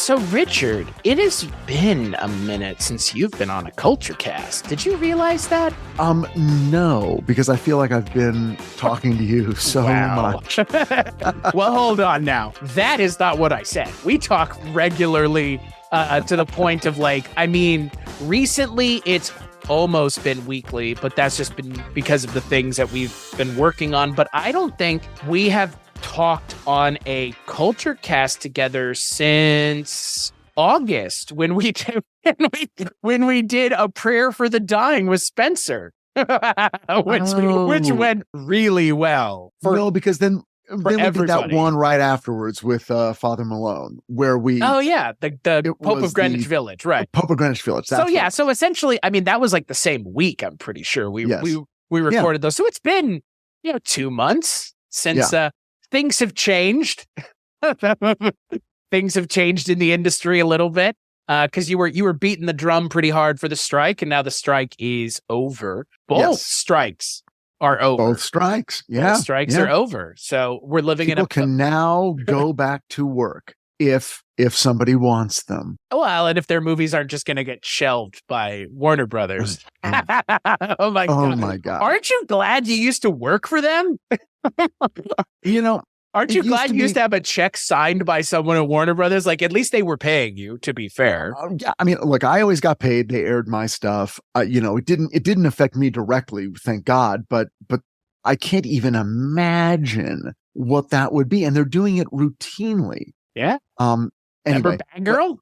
So, Richard, it has been a minute since you've been on a Kulturecast. Did you realize that? No, because I feel like I've been talking to you so much. Well, hold on now. That is not what I said. We talk regularly to the point of recently it's almost been weekly, but that's just been because of the things that we've been working on. But I don't think we have talked on a Kulturecast together since August when we did a prayer for the dying with Spencer, which went really well. Because then we did that one right afterwards with Father Malone, where we the Pope of Greenwich Village, right? Pope of Greenwich Village. So essentially, that was like the same week. I'm pretty sure we recorded those. So it's been 2 months since. Things have changed. Things have changed in the industry a little bit because you were beating the drum pretty hard for the strike, and now the strike is over. Both strikes are over. Both strikes, Both strikes are over. So we're living People can now go back to work if somebody wants them. Well, and if their movies aren't just going to get shelved by Warner Brothers. Oh my God! Aren't you glad you used to work for them? Aren't you glad you used to have a check signed by someone at Warner Brothers? Like, at least they were paying you, to be fair. Look, I always got paid. They aired my stuff. It didn't affect me directly, thank God, but I can't even imagine what that would be. And they're doing it routinely. Yeah. Anyway, remember Bad Girl?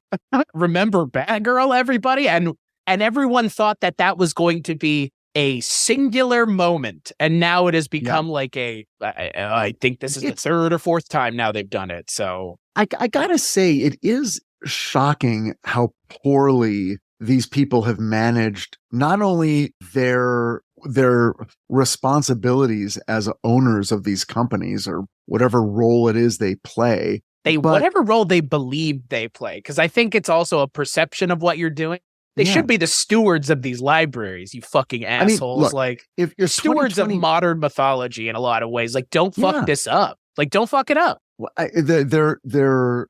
Remember Bad Girl, everybody? And everyone thought that was going to be a singular moment, and now it has become like I think this is the third or fourth time now they've done it. So I gotta say, it is shocking how poorly these people have managed not only their responsibilities as owners of these companies or whatever role it is they play, whatever role they believe they play, because I think it's also a perception of what you're doing. They should be the stewards of these libraries, you fucking assholes. Look, if you're stewards of modern mythology in a lot of ways. Like, don't fuck this up. Like, don't fuck it up. Well, they're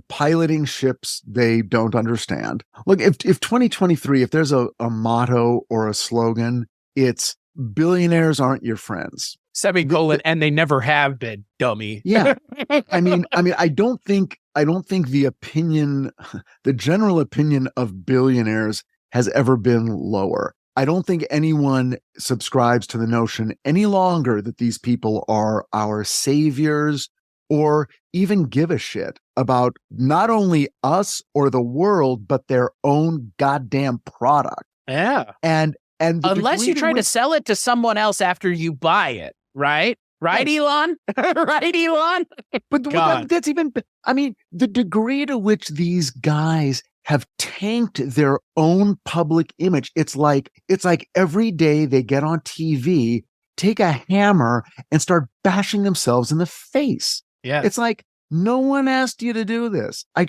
piloting ships they don't understand. Look, if 2023, if there's a motto or a slogan, it's billionaires aren't your friends. Semicolon, and they never have been, dummy. Yeah. I don't think the general opinion of billionaires has ever been lower. I don't think anyone subscribes to the notion any longer that these people are our saviors or even give a shit about not only us or the world, but their own goddamn product. Yeah. And unless you try to sell it to someone else after you buy it. Right, Elon? Right, Elon? But that's even, the degree to which these guys have tanked their own public image. It's like every day they get on TV, take a hammer and start bashing themselves in the face. Yeah. It's like, no one asked you to do this. I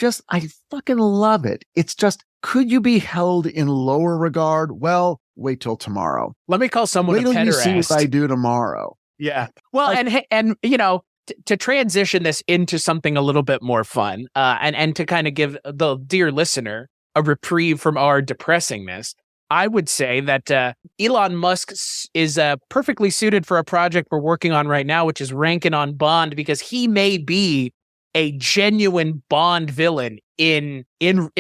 fucking love it. It's just, could you be held in lower regard? Well, wait till tomorrow. Let me call someone a pederast. Wait till you see what I do tomorrow. Yeah. Well, and to transition this into something a little bit more fun, and to kind of give the dear listener a reprieve from our depressingness, I would say that Elon Musk is perfectly suited for a project we're working on right now, which is Rankin on Bond, because he may be a genuine Bond villain in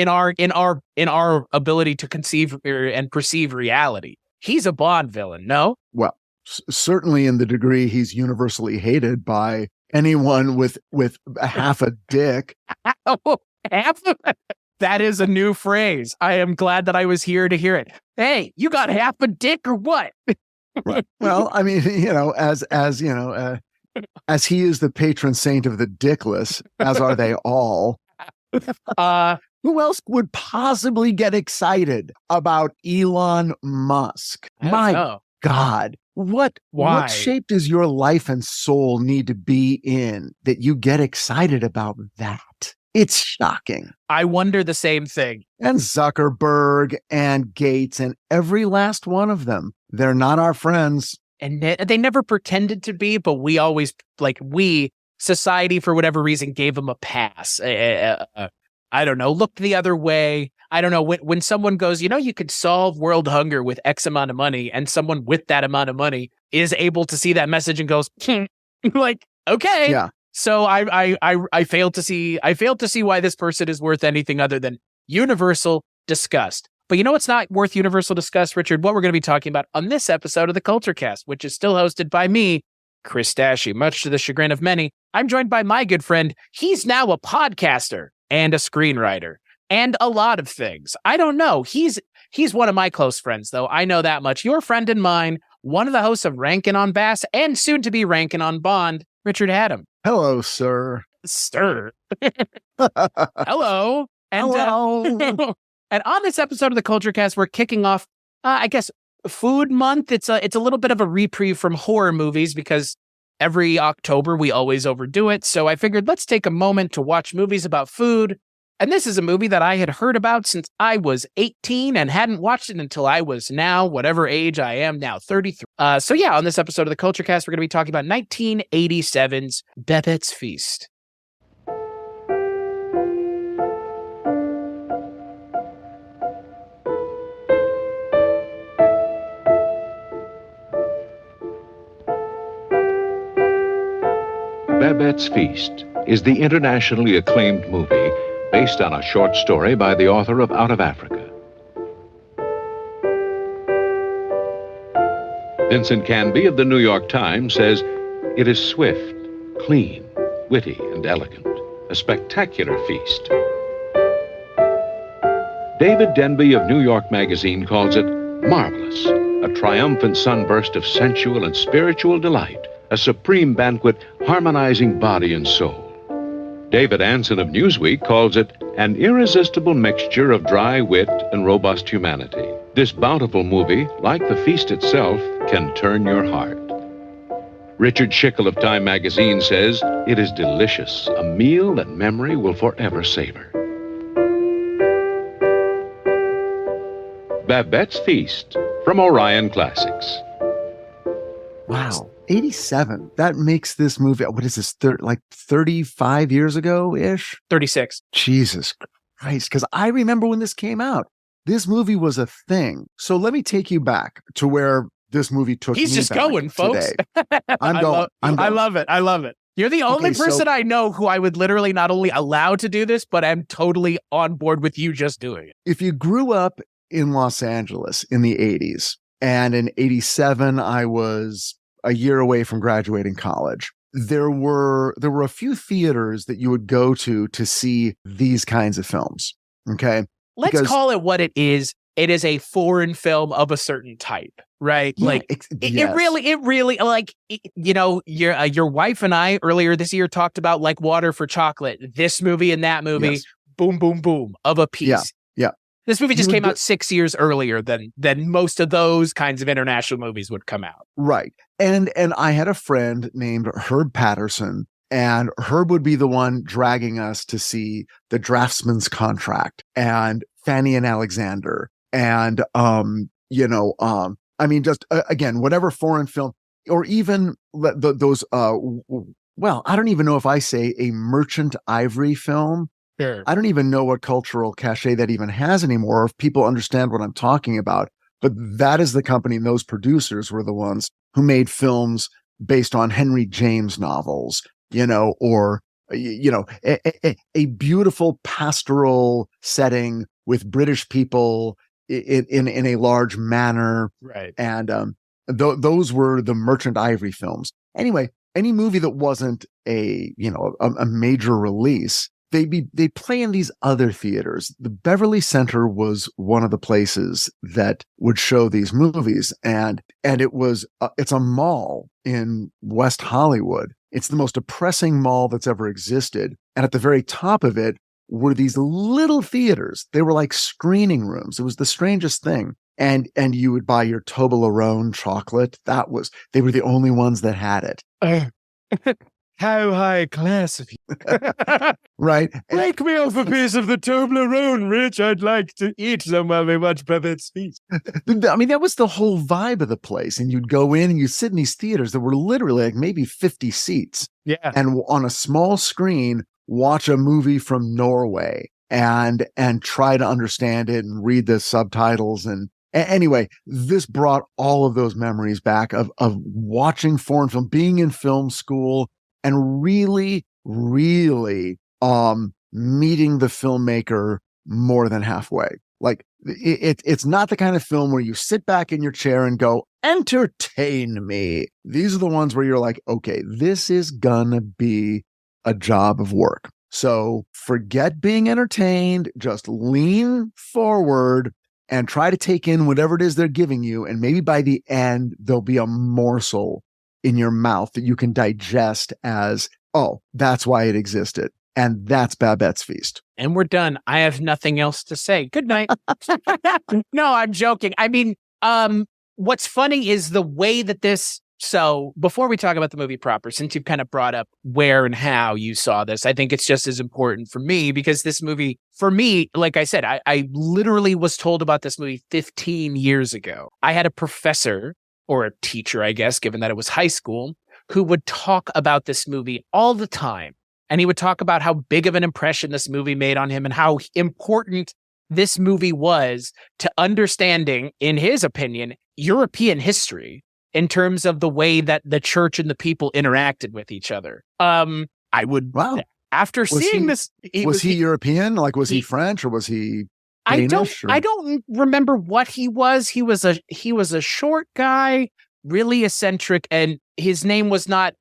our ability to conceive and perceive reality. He's a Bond villain, no? Well, certainly in the degree he's universally hated by anyone with half a dick. Half of it? That is a new phrase. I am glad that I was here to hear it. Hey, you got half a dick or what? Right. Well, as he is the patron saint of the dickless, as are they all. Who else would possibly get excited about Elon Musk? My God. What shape does your life and soul need to be in that you get excited about that? It's shocking. I wonder the same thing. And Zuckerberg and Gates and every last one of them, they're not our friends. And they never pretended to be, but we always, society, for whatever reason, gave them a pass. I don't know, looked the other way. I don't know, when someone goes, you could solve world hunger with X amount of money, and someone with that amount of money is able to see that message and goes, like, okay. Yeah. So I failed to see why this person is worth anything other than universal disgust. But it's not worth universal disgust, Richard, what we're going to be talking about on this episode of the Kulturecast, which is still hosted by me, Chris Stachiw, much to the chagrin of many. I'm joined by my good friend. He's now a podcaster and a screenwriter and a lot of things. I don't know. He's one of my close friends, though. I know that much. Your friend and mine, one of the hosts of Rankin on Bass and soon to be Rankin on Bond, Richard Hatem. Hello, sir. Sir. Hello. And, Hello. And on this episode of the Kulturecast, we're kicking off, I guess, Food Month. It's a little bit of a reprieve from horror movies because every October we always overdo it. So I figured let's take a moment to watch movies about food. And this is a movie that I had heard about since I was 18 and hadn't watched it until I was now, whatever age I am now, 33. So yeah, on this episode of the Kulturecast, we're going to be talking about 1987's Babette's Feast. Babette's Feast is the internationally acclaimed movie based on a short story by the author of Out of Africa. Vincent Canby of the New York Times says, "It is swift, clean, witty, and elegant, a spectacular feast." David Denby of New York Magazine calls it marvelous, a triumphant sunburst of sensual and spiritual delight, a supreme banquet harmonizing body and soul. David Anson of Newsweek calls it an irresistible mixture of dry wit and robust humanity. This bountiful movie, like the feast itself, can turn your heart. Richard Schickel of Time Magazine says, "It is delicious, a meal that memory will forever savor." Babette's Feast from Orion Classics. Wow. 87. That makes this movie, what is this, like 35 years ago-ish? 36. Jesus Christ. Because I remember when this came out. This movie was a thing. So let me take you back to where this movie took me. He's just going, folks. I'm going. I love it. I love it. You're the only person I know who I would literally not only allow to do this, but I'm totally on board with you just doing it. If you grew up in Los Angeles in the 80s, and in 87, I was a year away from graduating college, there were a few theaters that you would go to see these kinds of films. Okay. Let's call it what it is. It is a foreign film of a certain type, right? Yeah, like yes. it really like, your wife and I earlier this year talked about like Water for Chocolate, this movie and that movie, Yes. boom, boom, boom of a piece. Yeah. This movie just came out 6 years earlier than most of those kinds of international movies would come out. Right. And I had a friend named Herb Patterson, and Herb would be the one dragging us to see The Draftsman's Contract and Fanny and Alexander. And, just again, whatever foreign film, or even those, well, I don't even know if I say a Merchant Ivory film. Sure. I don't even know what cultural cachet that even has anymore, or if people understand what I'm talking about. But that is the company, and those producers were the ones who made films based on Henry James novels, or, a beautiful pastoral setting with British people in a large manor. Right. And those were the Merchant Ivory films. Anyway, any movie that wasn't a major release, they play in these other theaters. The Beverly Center was one of the places that would show these movies. And it's a mall in West Hollywood. It's the most depressing mall that's ever existed. And at the very top of it were these little theaters. They were like screening rooms. It was the strangest thing. And you would buy your Toblerone chocolate. They were the only ones that had it. How high class of you. Right. Break me off a piece of the Toblerone, Rich. I'd like to eat some while we watch Babette's Feast. I mean, that was the whole vibe of the place. And you'd go in and you'd sit in these theaters that were literally like maybe 50 seats. Yeah. And on a small screen, watch a movie from Norway. and try to understand it and read the subtitles. And anyway, this brought all of those memories back of watching foreign film, being in film school, and really, really meeting the filmmaker more than halfway. Like it's not the kind of film where you sit back in your chair and go, entertain me. These are the ones where you're like, okay, this is gonna be a job of work. So forget being entertained, just lean forward and try to take in whatever it is they're giving you. And maybe by the end, there'll be a morsel in your mouth that you can digest as, oh, that's why it existed. And that's Babette's Feast. And we're done. I have nothing else to say. Good night. No, I'm joking. I mean, what's funny is the way that this... So before we talk about the movie proper, since you've kind of brought up where and how you saw this, I think it's just as important for me because this movie, for me, like I said, I literally was told about this movie 15 years ago. I had a professor or a teacher, I guess, given that it was high school, who would talk about this movie all the time. And he would talk about how big of an impression this movie made on him and how important this movie was to understanding, in his opinion, European history. In terms of the way that the church and the people interacted with each other. I would, after seeing this... Was he European? Like, was he French or was he Danish? I don't remember what he was. He was a short guy, really eccentric, and his name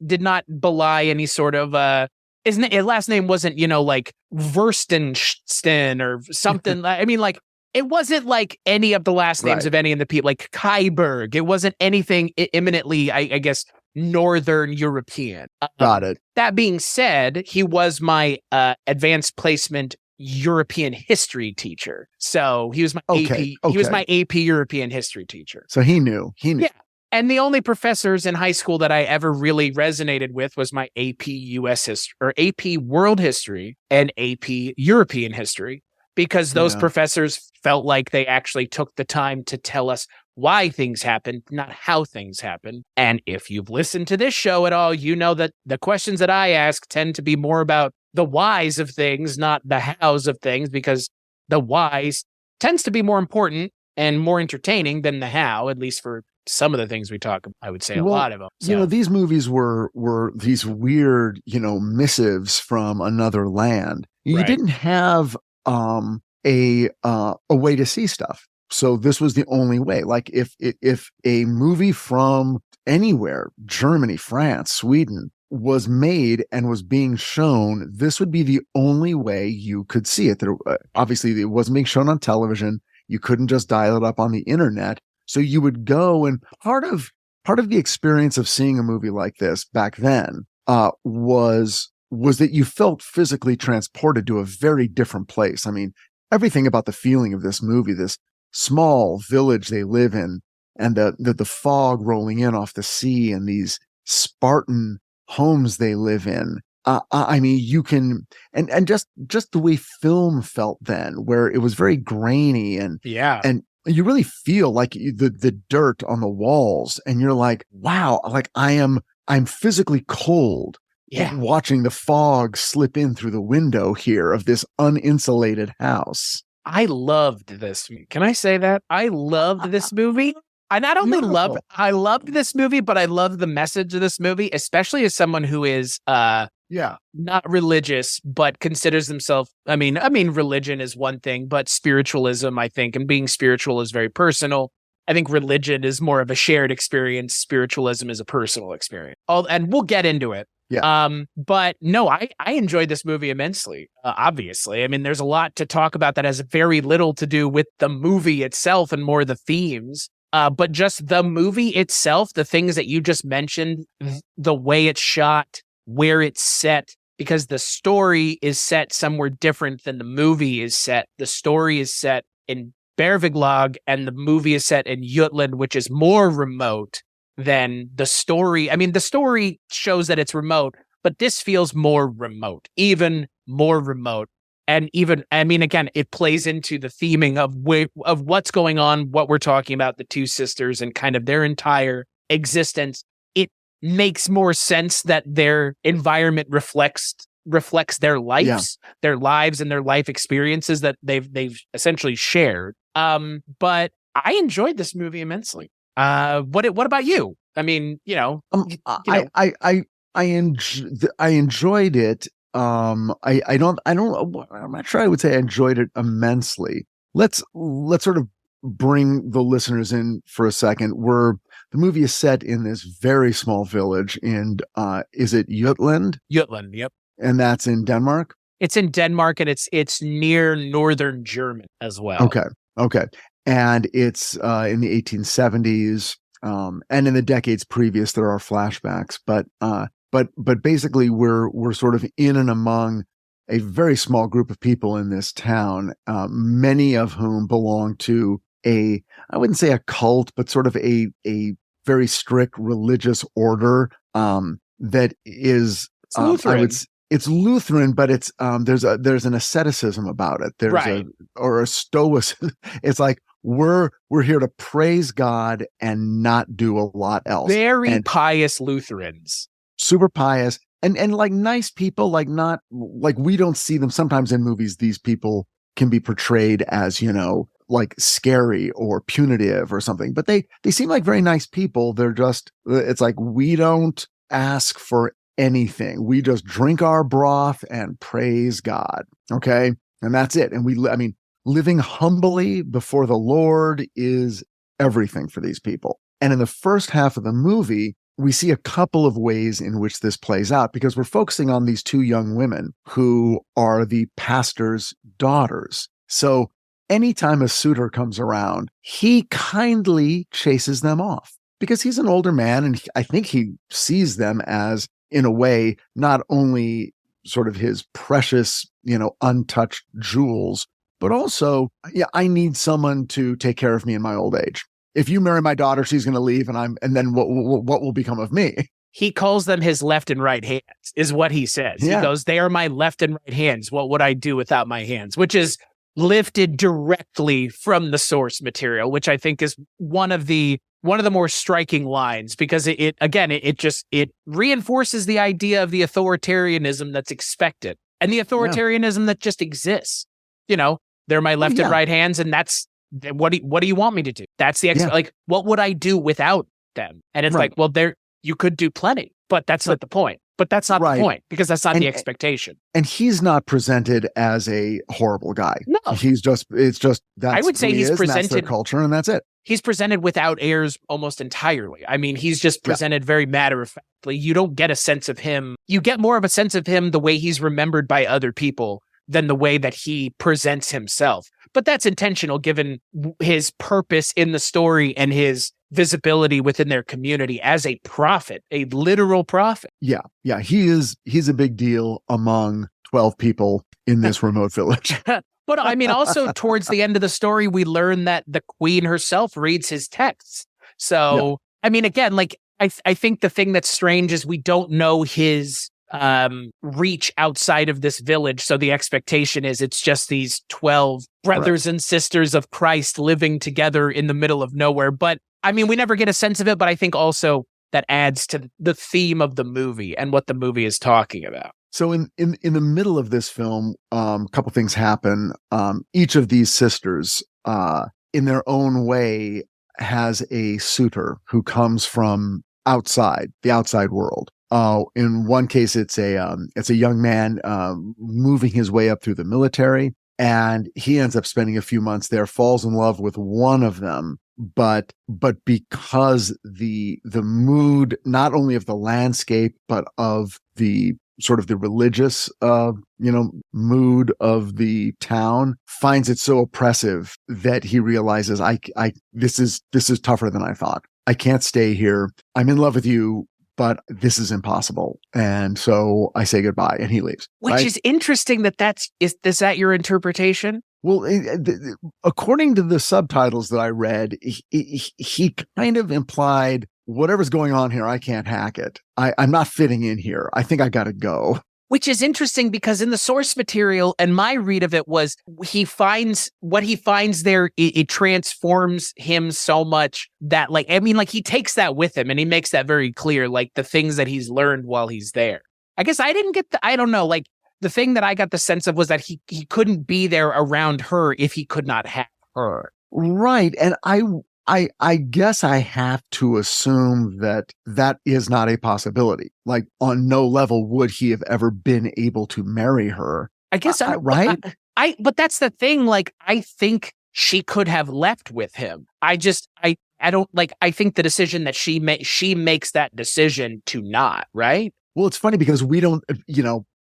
did not belie any sort of, his last name wasn't, like Verstensten or something. I mean, like, it wasn't like any of the last names of any of the people, like Kaiberg. It wasn't anything imminently, I guess, Northern European. Got it. That being said, he was my advanced placement European history teacher. So he was my AP. He was my AP European history teacher. So he knew. Yeah. And the only professors in high school that I ever really resonated with was my AP US history or AP World History and AP European History. Because those professors felt like they actually took the time to tell us why things happened, not how things happen. And if you've listened to this show at all, you know that the questions that I ask tend to be more about the whys of things, not the hows of things, because the whys tends to be more important and more entertaining than the how, at least for some of the things we talk about. I would say a lot of them. So. These movies were these weird, missives from another land. You didn't have a way to see stuff. So this was the only way. Like if a movie from anywhere, Germany, France, Sweden, was made and was being shown, this would be the only way you could see it. Obviously, it wasn't being shown on television. You couldn't just dial it up on the internet. So you would go, and part of the experience of seeing a movie like this back then was that you felt physically transported to a very different place. I mean, everything about the feeling of this movie, this small village they live in, and the fog rolling in off the sea, and these Spartan homes they live in. I mean, you can, and just the way film felt then, where it was very grainy and you really feel like the dirt on the walls, and you're like, wow, like I'm physically cold. Watching the fog slip in through the window here of this uninsulated house. I loved this. Can I say that? I loved this movie. I not only loved this movie, but I loved the message of this movie, especially as someone who is not religious, but considers themselves, I mean, religion is one thing, but spiritualism, I think, and being spiritual is very personal. I think religion is more of a shared experience. Spiritualism is a personal experience. And we'll get into it. Yeah. But no, I enjoyed this movie immensely. Obviously, I mean, there's a lot to talk about that has very little to do with the movie itself and more the themes. But just the movie itself, the things that you just mentioned, the way it's shot, where it's set, because the story is set somewhere different than the movie is set. The story is set in Berviglag, and the movie is set in Jutland, which is more remote than the story. I mean, the story shows that it's remote, but this feels more remote, even more remote. And even, I mean, again, it plays into the theming of what's going on, what we're talking about, the two sisters and kind of their entire existence. It makes more sense that their environment reflects reflects their lives, their lives and their life experiences that they've essentially shared. But I enjoyed this movie immensely. What about you? I mean, I enjoyed it. I'm not sure I would say I enjoyed it immensely. Let's sort of bring the listeners in for a second. The movie is set in this very small village in, is it Jutland? Jutland, yep. And that's in Denmark? It's in Denmark, and it's near northern Germany as well. Okay. And it's in the 1870s, and in the decades previous, there are flashbacks. But basically, we're sort of in and among a very small group of people in this town, many of whom belong to I wouldn't say a cult, but sort of a very strict religious order that is Lutheran. It's Lutheran, but it's there's an asceticism about it. There's a stoicism. It's like we're here to praise God and not do a lot else. Very pious Lutherans. Super pious and like nice people, like not like we don't see them sometimes in movies. These people can be portrayed as, like scary or punitive or something, but they seem like very nice people. They're just, it's like, we don't ask for anything. We just drink our broth and praise God. Okay. And that's it. And living humbly before the Lord is everything for these people. And in the first half of the movie, we see a couple of ways in which this plays out because we're focusing on these two young women who are the pastor's daughters. So anytime a suitor comes around, he kindly chases them off because he's an older man. And I think he sees them as, in a way, not only sort of his precious, untouched jewels, but also, I need someone to take care of me in my old age. If you marry my daughter, she's going to leave, and then what will become of me? He calls them his left and right hands, is what he says. Yeah. He goes, "They are my left and right hands. What would I do without my hands?" Which is lifted directly from the source material, which I think is one of the more striking lines, because it reinforces the idea of the authoritarianism that's expected and the authoritarianism that just exists. They're my left and right hands, and that's what do you want me to do? That's the like, what would I do without them? And it's like, well, you could do plenty, but that's not the point. But that's not the point, because that's not the expectation. And he's not presented as a horrible guy. No, it's just that's I would say he's presented, that's their culture, and that's it. He's presented without airs almost entirely. I mean, he's just presented very matter-of-factly. You don't get a sense of him. You get more of a sense of him the way he's remembered by other people than the way that he presents himself. But that's intentional, given his purpose in the story and his visibility within their community as a prophet, a literal prophet. Yeah. He's a big deal among 12 people in this remote village. But I mean, also towards the end of the story, we learn that the queen herself reads his texts. So, I mean, again, like, I think the thing that's strange is we don't know his reach outside of this village. So the expectation is it's just these 12 brothers and sisters of Christ living together in the middle of nowhere. But I mean, we never get a sense of it, but I think also that adds to the theme of the movie and what the movie is talking about. So in the middle of this film, a couple things happen. Each of these sisters, in their own way, has a suitor who comes from outside, the outside world. In one case, it's a young man moving his way up through the military, and he ends up spending a few months there, falls in love with one of them. But because the mood, not only of the landscape, but of the sort of the religious, mood of the town, finds it so oppressive that he realizes, this is tougher than I thought. I can't stay here. I'm in love with you, but this is impossible. And so I say goodbye, and he leaves. Which is interesting is that your interpretation? Well, according to the subtitles that I read, he kind of implied, whatever's going on here, I can't hack it. I'm not fitting in here. I think I got to go. Which is interesting, because in the source material, and my read of it was, he finds there, it transforms him so much that, he takes that with him, and he makes that very clear, like the things that he's learned while he's there. I guess I didn't get I don't know, the thing that I got the sense of was that he couldn't be there around her if he could not have her. Right. And I guess I have to assume that is not a possibility. Like, on no level would he have ever been able to marry her. I guess right. But that's the thing. Like, I think she could have left with him. I don't like. I think the decision that she makes that decision to not. Right. Well, it's funny because we don't.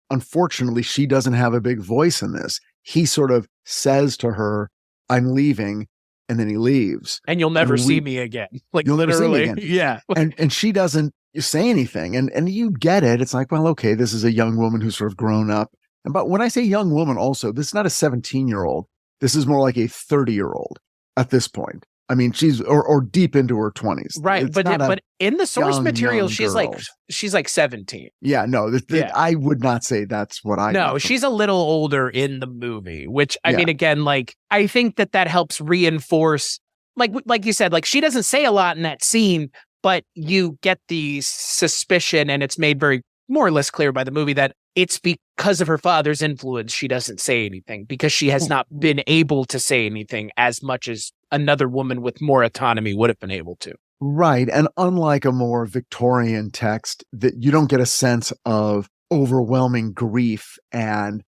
Unfortunately, she doesn't have a big voice in this. He sort of says to her, "I'm leaving." And then he leaves. And you'll never see me again. Like, you'll never see me again. Yeah. And she doesn't say anything. And you get it. It's like, well, okay, this is a young woman who's sort of grown up. But when I say young woman also, this is not a 17-year-old. This is more like a 30-year-old at this point. I mean, she's or deep into her 20s. Right. But in the source material, she's like 17. Yeah, no, I would not say that's what I No, she's a little older in the movie, which I mean, again, like, I think that helps reinforce, like you said, like, she doesn't say a lot in that scene, but you get the suspicion, and it's made very more or less clear by the movie that it's because of her father's influence she doesn't say anything, because she has not been able to say anything as much as another woman with more autonomy would have been able to. Right. And unlike a more Victorian text, that you don't get a sense of overwhelming grief and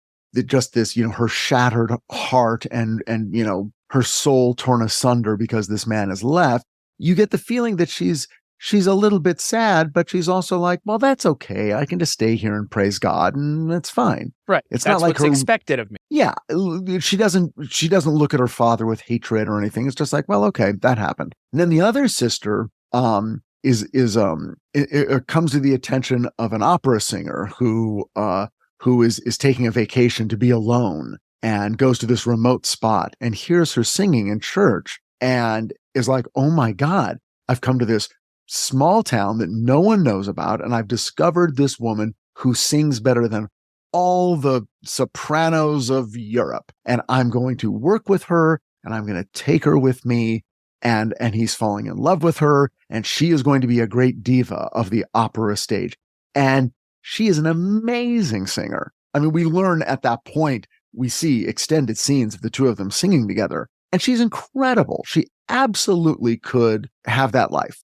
just this, her shattered heart and her soul torn asunder because this man has left. You get the feeling that she's a little bit sad, but she's also like, well, that's okay. I can just stay here and praise God, and it's fine. Right. It's that's not like what's expected of me. Yeah. She doesn't look at her father with hatred or anything. It's just like, well, okay, that happened. And then the other sister comes to the attention of an opera singer who is taking a vacation to be alone and goes to this remote spot and hears her singing in church and is like, oh my God, I've come to this small town that no one knows about, and I've discovered this woman who sings better than all the sopranos of Europe, and I'm going to work with her, and I'm going to take her with me, and he's falling in love with her, and she is going to be a great diva of the opera stage, and she is an amazing singer. I mean, we learn at that point, we see extended scenes of the two of them singing together, and she's incredible. She absolutely could have that life.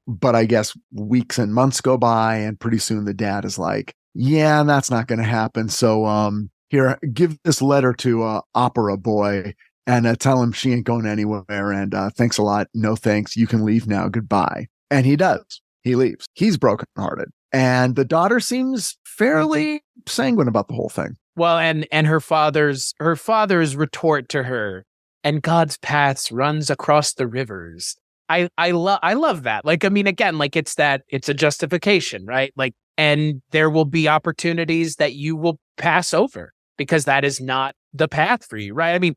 But I guess weeks and months go by, and pretty soon the dad is like, yeah, that's not going to happen. So, here, give this letter to Opera Boy and tell him she ain't going anywhere. And thanks a lot. No thanks. You can leave now. Goodbye. And he does. He leaves. He's brokenhearted. And the daughter seems fairly sanguine about the whole thing. Well, and her father's retort to her, and God's paths runs across the rivers. I love that. Like, I mean, again, like, it's a justification, right? Like, and there will be opportunities that you will pass over because that is not the path for you, right? I mean,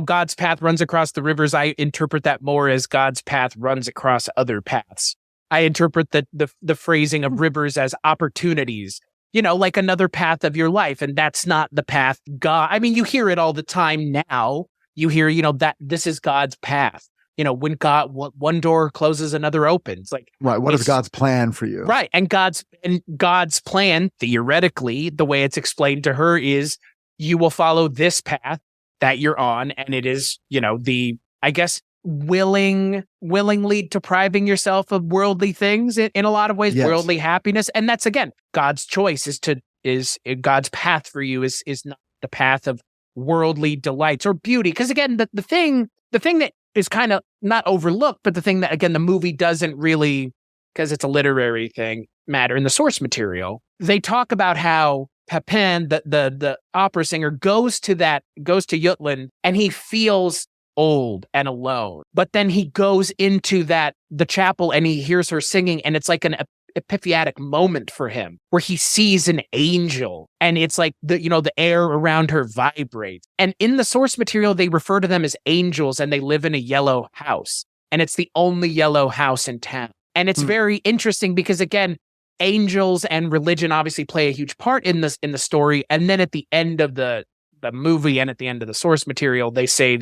God's path runs across the rivers. I interpret that more as God's path runs across other paths. I interpret the phrasing of rivers as opportunities, like another path of your life. And that's not the path God, I mean, you hear it all the time now. You hear, that this is God's path. When one door closes, another opens. Like, right. What is God's plan for you? Right. And God's plan, theoretically, the way it's explained to her is you will follow this path that you're on. And it is, willingly depriving yourself of worldly things in a lot of ways, yes. Worldly happiness. And that's, again, God's choice is God's path for you is not the path of worldly delights or beauty. Because again, the thing that is kind of not overlooked, but the thing that, again, the movie doesn't really, because it's a literary thing, matter in the source material. They talk about how Hatem, the opera singer, goes to Jutland and he feels old and alone. But then he goes into the chapel and he hears her singing, and it's like an epiphanetic moment for him where he sees an angel, and it's like the air around her vibrates. And in the source material, they refer to them as angels, and they live in a yellow house, and it's the only yellow house in town. And it's very interesting because, again, angels and religion obviously play a huge part in the story. And then at the end of the movie and at the end of the source material, they say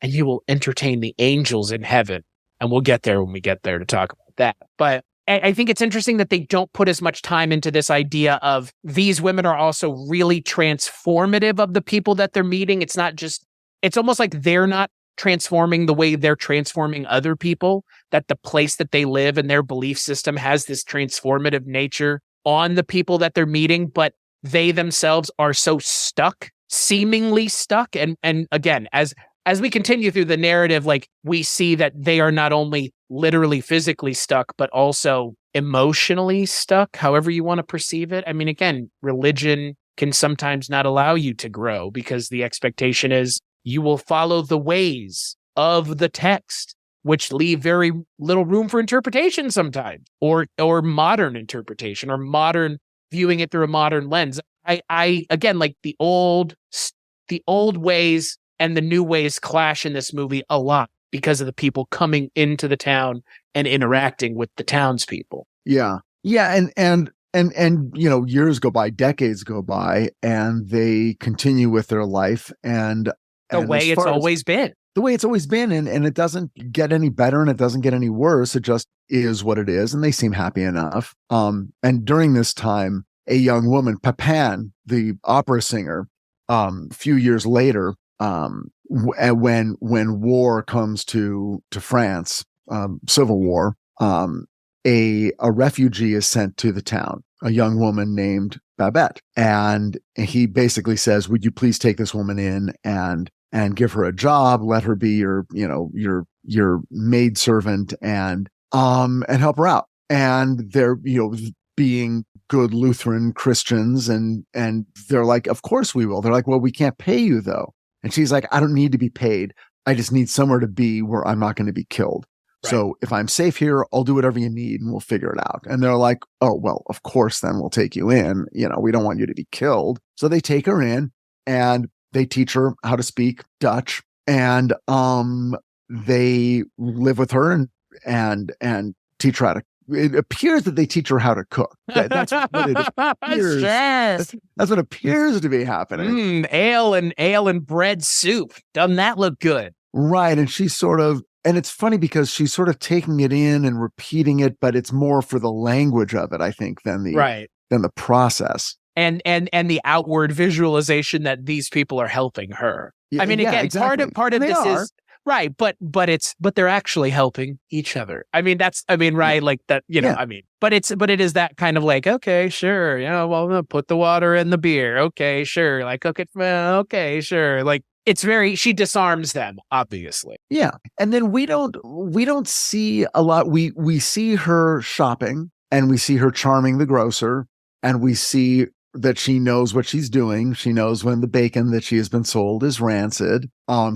and you will entertain the angels in heaven. And we'll get there when we get there to talk about that. But I think it's interesting that they don't put as much time into this idea of these women are also really transformative of the people that they're meeting. It's not just, it's almost like they're not transforming the way they're transforming other people, that the place that they live and their belief system has this transformative nature on the people that they're meeting, but they themselves are so stuck, seemingly stuck. And again, as we continue through the narrative, like we see that they are not only literally physically stuck, but also emotionally stuck, however you want to perceive it. I mean, again, religion can sometimes not allow you to grow because the expectation is you will follow the ways of the text, which leave very little room for interpretation sometimes, or modern interpretation, or modern viewing it through a modern lens. I again, like the old ways and the new ways clash in this movie a lot because of the people coming into the town and interacting with the townspeople. Yeah. Yeah. And years go by, decades go by, and they continue with their life and the way it's always been. The way it's always been. And it doesn't get any better and it doesn't get any worse. It just is what it is. And they seem happy enough. And during this time, a young woman, Pepin, the opera singer, a few years later, when war comes to France, civil war, a refugee is sent to the town, a young woman named Babette, and he basically says, "Would you please take this woman in and give her a job, let her be your maid servant, and help her out." And they're being good Lutheran Christians, and they're like, "Of course we will." They're like, "Well, we can't pay you though." And she's like, "I don't need to be paid. I just need somewhere to be where I'm not going to be killed. Right. So if I'm safe here, I'll do whatever you need and we'll figure it out." And they're like, "Oh, well, of course, then we'll take you in. We don't want you to be killed." So they take her in and they teach her how to speak Dutch, and they live with her and teach her how to. It appears that they teach her how to cook. That's what it appears. Yes. That's what appears to be happening. Ale and bread soup. Doesn't that look good? Right. And she's sort of, and it's funny because she's sort of taking it in and repeating it, but it's more for the language of it, I think, than the process. And the outward visualization that these people are helping her. Yeah, I mean, again, exactly. part of this is right, but they're actually helping each other. I mean, right, like that, I mean, but it is that kind of like, okay, sure, well, put the water in the beer, okay, sure, like cook it, okay, sure, like it's very, she disarms them, obviously. Yeah, and then we don't see a lot. We see her shopping, and we see her charming the grocer, and we see that she knows what she's doing. She knows when the bacon that she has been sold is rancid.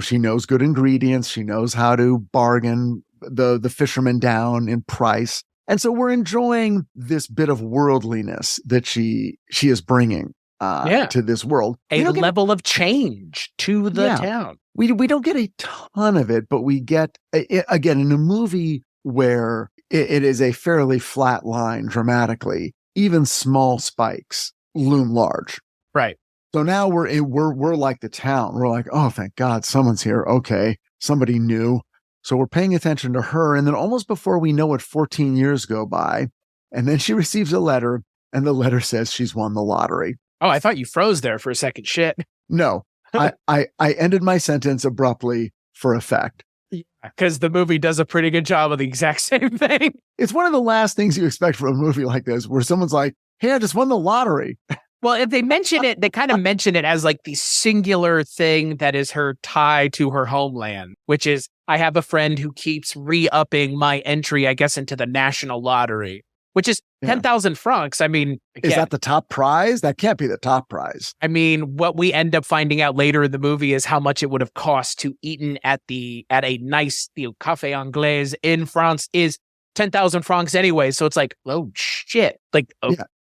She knows good ingredients. She knows how to bargain the fisherman down in price. And so we're enjoying this bit of worldliness that she is bringing to this world. A level of change to the town. We don't get a ton of it, but we get, again, in a movie where it is a fairly flat line dramatically, even small spikes loom large. Right. So now we're like the town. We're like, oh, thank God someone's here. Okay. Somebody new. So we're paying attention to her. And then almost before we know it, 14 years go by. And then she receives a letter, and the letter says she's won the lottery. Oh, I thought you froze there for a second. Shit. No, I ended my sentence abruptly for effect. Yeah, because the movie does a pretty good job of the exact same thing. It's one of the last things you expect from a movie like this, where someone's like, "Hey, I just won the lottery." Well, if they mention it, they kind of mention it as like the singular thing that is her tie to her homeland, which is, I have a friend who keeps re-upping my entry, I guess, into the national lottery, which is 10,000 francs. I mean, again, is that the top prize? That can't be the top prize. I mean, what we end up finding out later in the movie is how much it would have cost to eaten at a nice Café Anglais in France is 10,000 francs anyway. So it's like, oh shit. Like,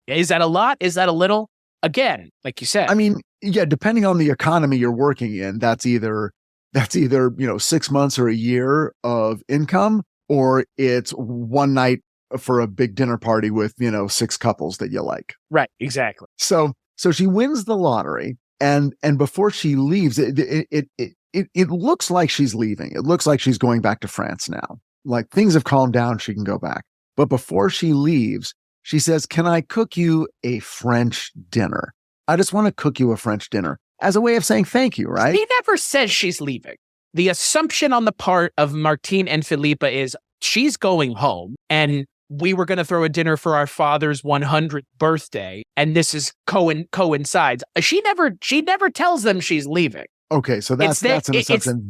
is that a lot? Is that a little? Again, like you said. I mean, yeah, depending on the economy you're working in, that's either 6 months or a year of income, or it's one night for a big dinner party with 6 couples that you like. Right, exactly. So she wins the lottery, and before she leaves, it looks like she's leaving. It looks like she's going back to France now. Like things have calmed down, she can go back. But before she leaves, she says, "Can I cook you a French dinner? I just want to cook you a French dinner," as a way of saying thank you, right? He never says she's leaving. The assumption on the part of Martine and Filippa is she's going home, and we were going to throw a dinner for our father's 100th birthday, and this is coincides. She never tells them she's leaving. Okay, so that's an assumption.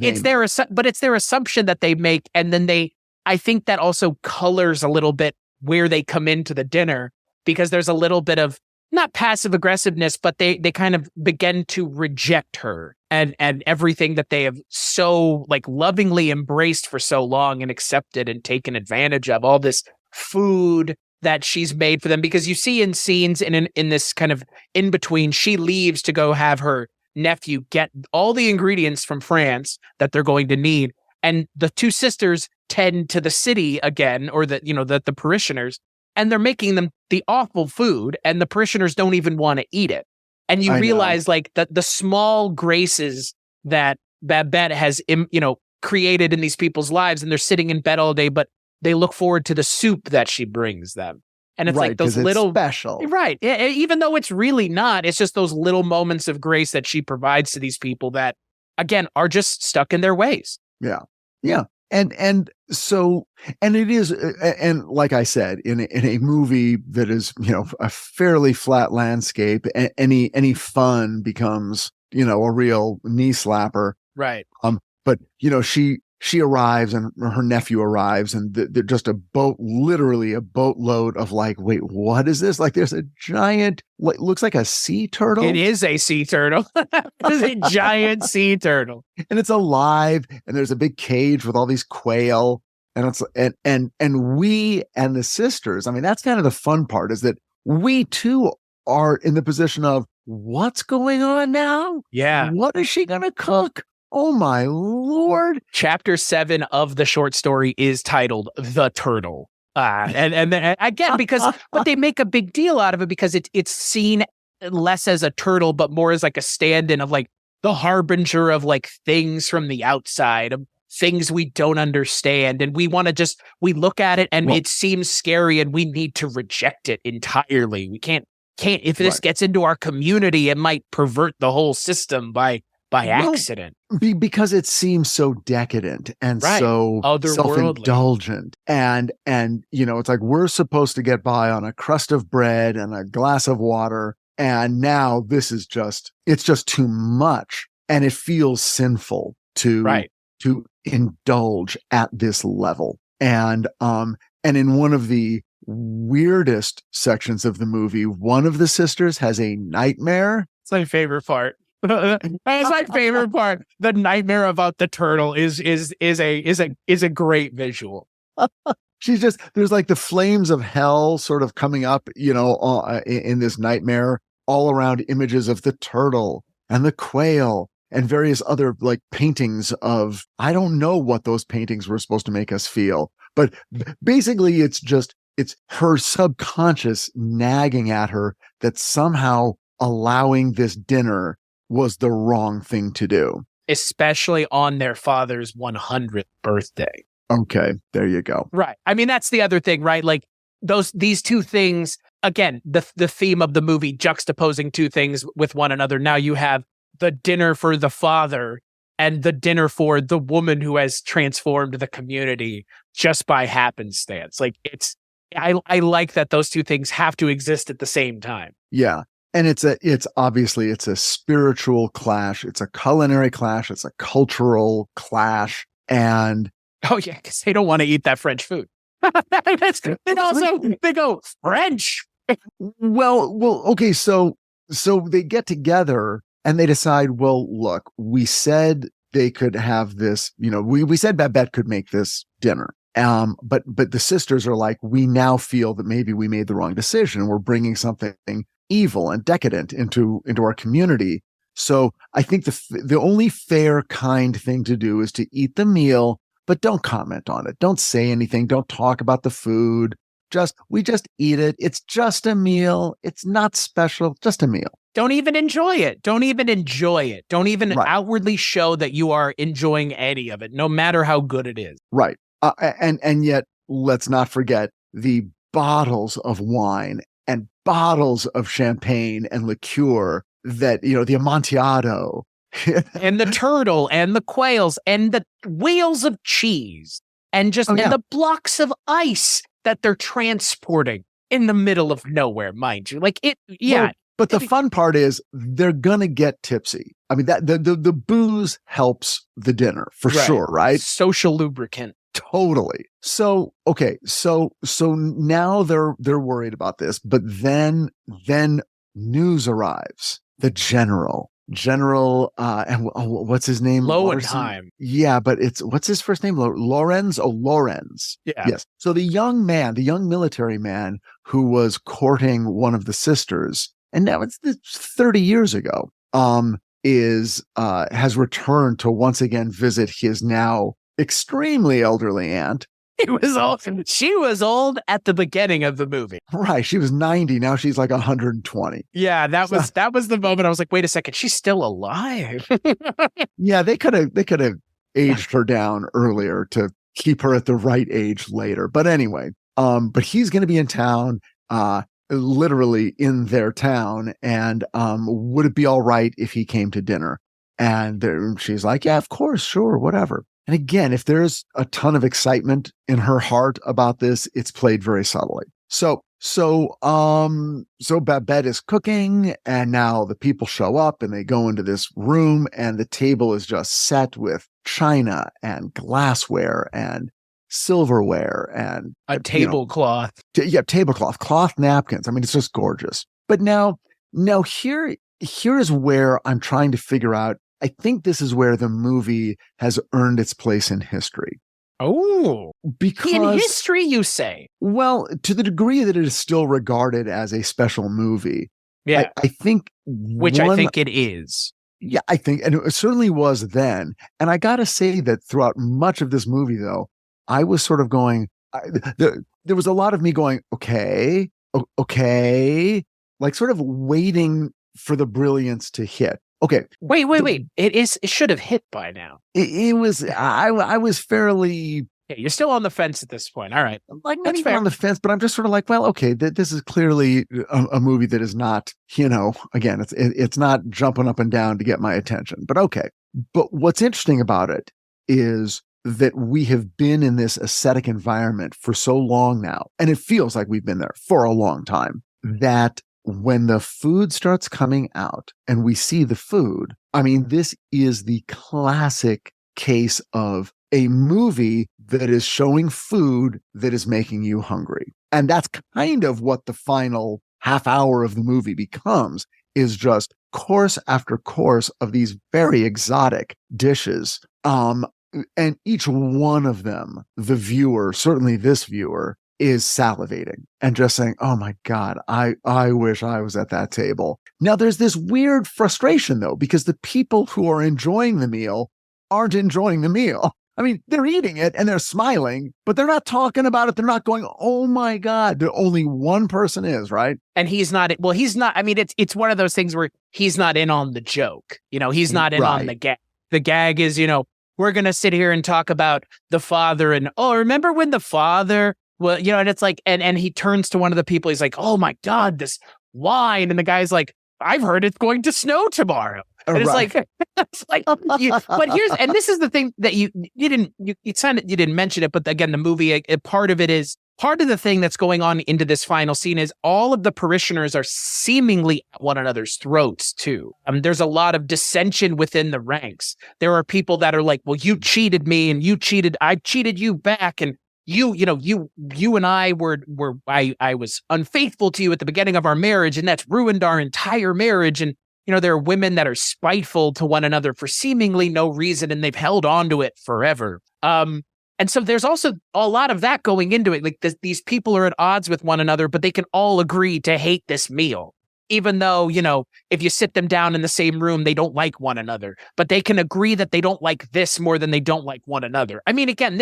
But it's their assumption that they make, and then I think that also colors a little bit where they come into the dinner, because there's a little bit of not passive aggressiveness, but they kind of begin to reject her and everything that they have so like lovingly embraced for so long and accepted and taken advantage of, all this food that she's made for them. Because you see in scenes in this kind of in between, she leaves to go have her nephew get all the ingredients from France that they're going to need, and the two sisters tend to the city again, or the parishioners, and they're making them the awful food, and the parishioners don't even want to eat it. And you realize like the small graces that Babette has created in these people's lives, and they're sitting in bed all day, but they look forward to the soup that she brings them. And it's like those little special, right? Even though it's really not, it's just those little moments of grace that she provides to these people that, again, are just stuck in their ways. Yeah. And so it is, and like I said, in a movie that is, a fairly flat landscape, any fun becomes, a real knee slapper. Right. But she arrives, and her nephew arrives, and they're just literally a boatload of like, wait, what is this? Like, there's a giant, looks like a sea turtle. It is a sea turtle. It's a giant sea turtle, and it's alive. And there's a big cage with all these quail, and it's and we and the sisters. I mean, that's kind of the fun part, is that we too are in the position of what's going on now. Yeah, what is she gonna cook? Oh my Lord. Chapter 7 of the short story is titled The Turtle. And again, but they make a big deal out of it, because it's seen less as a turtle, but more as like a stand-in of like the harbinger of like things from the outside, of things we don't understand. And we want to we look at it and it seems scary, and we need to reject it entirely. We can't, if this gets into our community, it might pervert the whole system by accident. Because it seems so decadent and so self-indulgent. And it's like we're supposed to get by on a crust of bread and a glass of water. And now this is it's just too much. And it feels sinful to indulge at this level. And in one of the weirdest sections of the movie, one of the sisters has a nightmare. It's my favorite part. That's my favorite part. The nightmare about the turtle is a great visual. There's like the flames of hell sort of coming up, in this nightmare, all around images of the turtle and the quail and various other like paintings of, I don't know what those paintings were supposed to make us feel, but basically it's her subconscious nagging at her that somehow allowing this dinner was the wrong thing to do. Especially on their father's 100th birthday. Okay, there you go. Right. I mean, that's the other thing, right? Like these two things, again, the theme of the movie juxtaposing two things with one another. Now you have the dinner for the father and the dinner for the woman who has transformed the community just by happenstance. Like I like that those two things have to exist at the same time. Yeah. And it's obviously a spiritual clash. It's a culinary clash. It's a cultural clash. And oh yeah, because they don't want to eat that French food. They go French. Well, okay. So they get together and they decide, well, look, we said they could have this, we said Babette could make this dinner. But the sisters are like, we now feel that maybe we made the wrong decision. We're bringing something evil and decadent into our community. So I think the only fair, kind thing to do is to eat the meal, but don't comment on it. Don't say anything. Don't talk about the food. We just eat it. It's just a meal. It's not special. Just a meal. Don't even enjoy it. Don't even outwardly show that you are enjoying any of it, no matter how good it is. Right. And yet, let's not forget, the bottles of wine and bottles of champagne and liqueur that, the Amontillado. And the turtle and the quails and the wheels of cheese and and the blocks of ice that they're transporting in the middle of nowhere, mind you. Well, but the fun part is they're gonna get tipsy. I mean, that the booze helps the dinner for sure, right? Social lubricant. Totally. So okay, so now they're worried about this, but then news arrives. The general, and what's his name? Lowenheim. Yeah, but what's his first name? Lorenz? Oh, Lorenz. Yeah. Yes. So the young military man who was courting one of the sisters, and now it's 30 years ago, has returned to once again visit his now extremely elderly aunt. She was old at the beginning of the movie. Right. She was 90. Now she's like 120. Yeah, that was the moment I was like, wait a second, she's still alive. Yeah, they could have aged her down earlier to keep her at the right age later. But anyway, but he's going to be in town, literally in their town. And would it be all right if he came to dinner? And she's like, yeah, of course, sure, whatever. And again, if there's a ton of excitement in her heart about this, it's played very subtly. So Babette is cooking, and now the people show up and they go into this room, and the table is just set with china and glassware and silverware and a tablecloth. Tablecloth, cloth napkins. I mean, it's just gorgeous. But now here is where I'm trying to figure out. I think this is where the movie has earned its place in history. Oh, because in history, you say? Well, to the degree that it is still regarded as a special movie. Yeah, I think, I think it is. Yeah, I think, and it certainly was then. And I got to say that throughout much of this movie, though, I was sort of going. There was a lot of me going, okay, like sort of waiting for the brilliance to hit. Okay. Wait. It should have hit by now. It was, I was fairly. Yeah, you're still on the fence at this point. All right. Like, not even on the fence, but I'm just sort of like, well, okay, this is clearly a movie that is not, again, it's not jumping up and down to get my attention, but okay. But what's interesting about it is that we have been in this ascetic environment for so long now, and it feels like we've been there for a long time, that when the food starts coming out and we see the food, I mean, this is the classic case of a movie that is showing food that is making you hungry. And that's kind of what the final half hour of the movie becomes, is just course after course of these very exotic dishes. And each one of them, the viewer, certainly this viewer, is salivating and just saying, oh my God, I wish I was at that table. Now there's this weird frustration though, because the people who are enjoying the meal aren't enjoying the meal. I mean, they're eating it and they're smiling, but they're not talking about it. They're not going, oh my God, only one person is, right? And he's not, I mean, it's one of those things where he's not in on the joke. He's not in on the gag. The gag is, we're going to sit here and talk about the father and, remember when the father, well, and it's like, and he turns to one of the people. He's like, oh my God, this wine. And the guy's like, I've heard it's going to snow tomorrow. And it's like, but and this is the thing that you didn't mention it, but again, the movie, part of the thing that's going on into this final scene is all of the parishioners are seemingly at one another's throats too. There's a lot of dissension within the ranks. There are people that are like, well, you cheated me and I cheated you back. And you and I I was unfaithful to you at the beginning of our marriage, and that's ruined our entire marriage. And, there are women that are spiteful to one another for seemingly no reason, and they've held on to it forever. And so there's also a lot of that going into it. Like these people are at odds with one another, but they can all agree to hate this meal. Even though, if you sit them down in the same room, they don't like one another, but they can agree that they don't like this more than they don't like one another. I mean, again,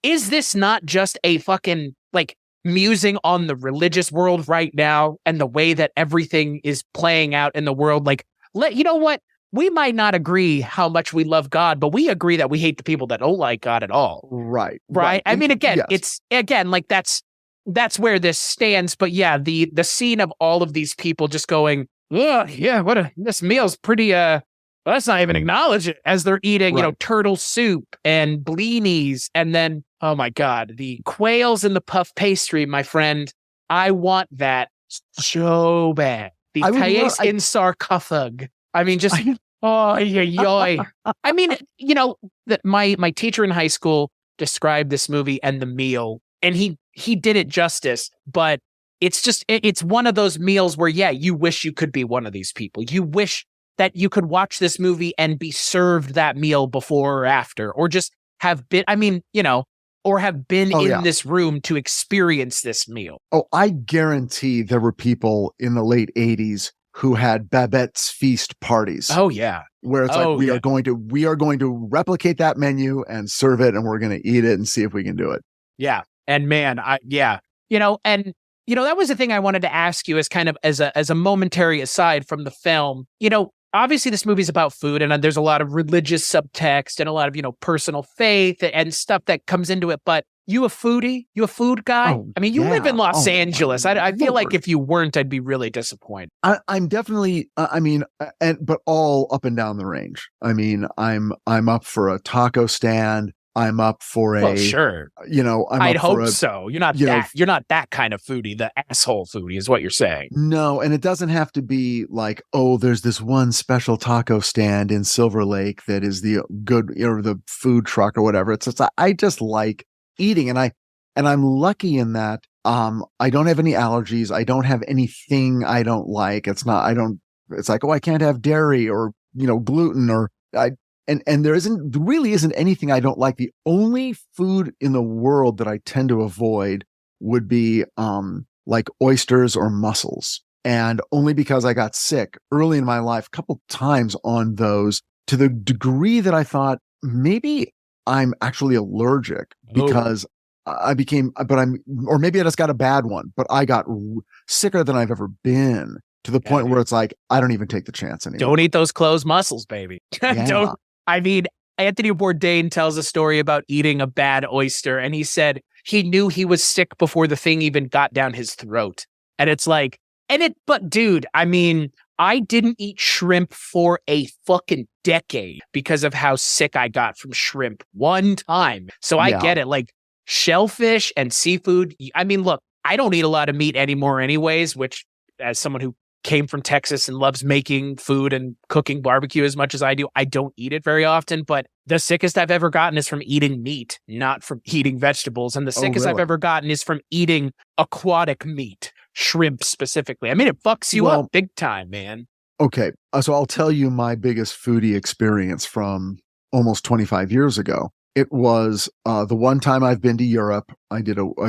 is this not just a fucking musing on the religious world right now and the way that everything is playing out in the world? You know what? We might not agree how much we love God, but we agree that we hate the people that don't like God at all. Right. I mean, again, yes. It's again, that's that's where this stands. But yeah, the scene of all of these people just going, oh yeah, this meal's pretty let's not even acknowledge it, as they're eating, turtle soup and blinis, and then, oh my God, the quails and the puff pastry, my friend. I want that so bad. The pious in sarcophag. I mean, just oh yeah. I mean, that my teacher in high school described this movie and the meal, and he did it justice. But it's one of those meals where, yeah, you wish you could be one of these people. You wish that you could watch this movie and be served that meal before or after, or just have been, or have been in this room to experience this meal. Oh, I guarantee there were people in the late 80s who had Babette's feast parties. Oh yeah. Where it's we are going to replicate that menu and serve it, and we're going to eat it and see if we can do it. Yeah. And man, that was the thing I wanted to ask you as kind of as a momentary aside from the film. Obviously this movie's about food, and there's a lot of religious subtext and a lot of, personal faith and stuff that comes into it. But you a foodie? You a food guy? Oh, I mean, you live in Los Angeles. I feel like if you weren't, I'd be really disappointed. I'm definitely, but all up and down the range. I mean, I'm up for a taco stand. I'm up for sure. I'd hope so. You're not that kind of foodie, the asshole foodie is what you're saying. No, and it doesn't have to be like, oh, there's this one special taco stand in Silver Lake that is the good, or the food truck or whatever. It's I just like eating, and I'm lucky in that I don't have any allergies. I don't have anything I don't like. It's like, oh, I can't have dairy or gluten, or And there really isn't anything I don't like. The only food in the world that I tend to avoid would be like oysters or mussels. And only because I got sick early in my life a couple times on those, to the degree that I thought maybe I'm actually allergic because I became, or maybe I just got a bad one, but I got sicker than I've ever been, to the point where it's like, I don't even take the chance anymore. Don't eat those closed mussels, baby. Yeah. I mean, Anthony Bourdain tells a story about eating a bad oyster, and he said he knew he was sick before the thing even got down his throat. And it's like, but dude, I mean, I didn't eat shrimp for a fucking decade because of how sick I got from shrimp one time. So I get it. Like shellfish and seafood. I mean, look, I don't eat a lot of meat anymore anyways, which, as someone who came from Texas and loves making food and cooking barbecue as much as I do, I don't eat it very often. But the sickest I've ever gotten is from eating meat, not from eating vegetables. And the sickest I've ever gotten is from eating aquatic meat, shrimp specifically. I mean, it fucks you up big time, man. Okay. So I'll tell you my biggest foodie experience from almost 25 years ago. It was the one time I've been to Europe. I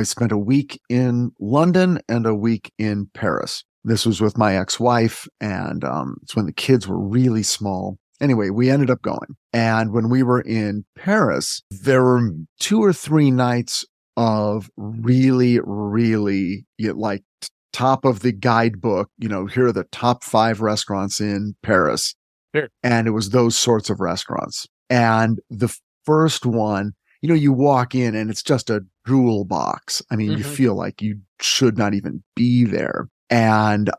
spent a week in London and a week in Paris. This was with my ex-wife, and it's when the kids were really small. Anyway, we ended up going. And when we were in Paris, there were 2 or 3 nights of really, really like top of the guidebook, here are the top 5 restaurants in Paris. Sure. And it was those sorts of restaurants. And the first one, you walk in and it's just a jewel box. I mean, you feel like you should not even be there. And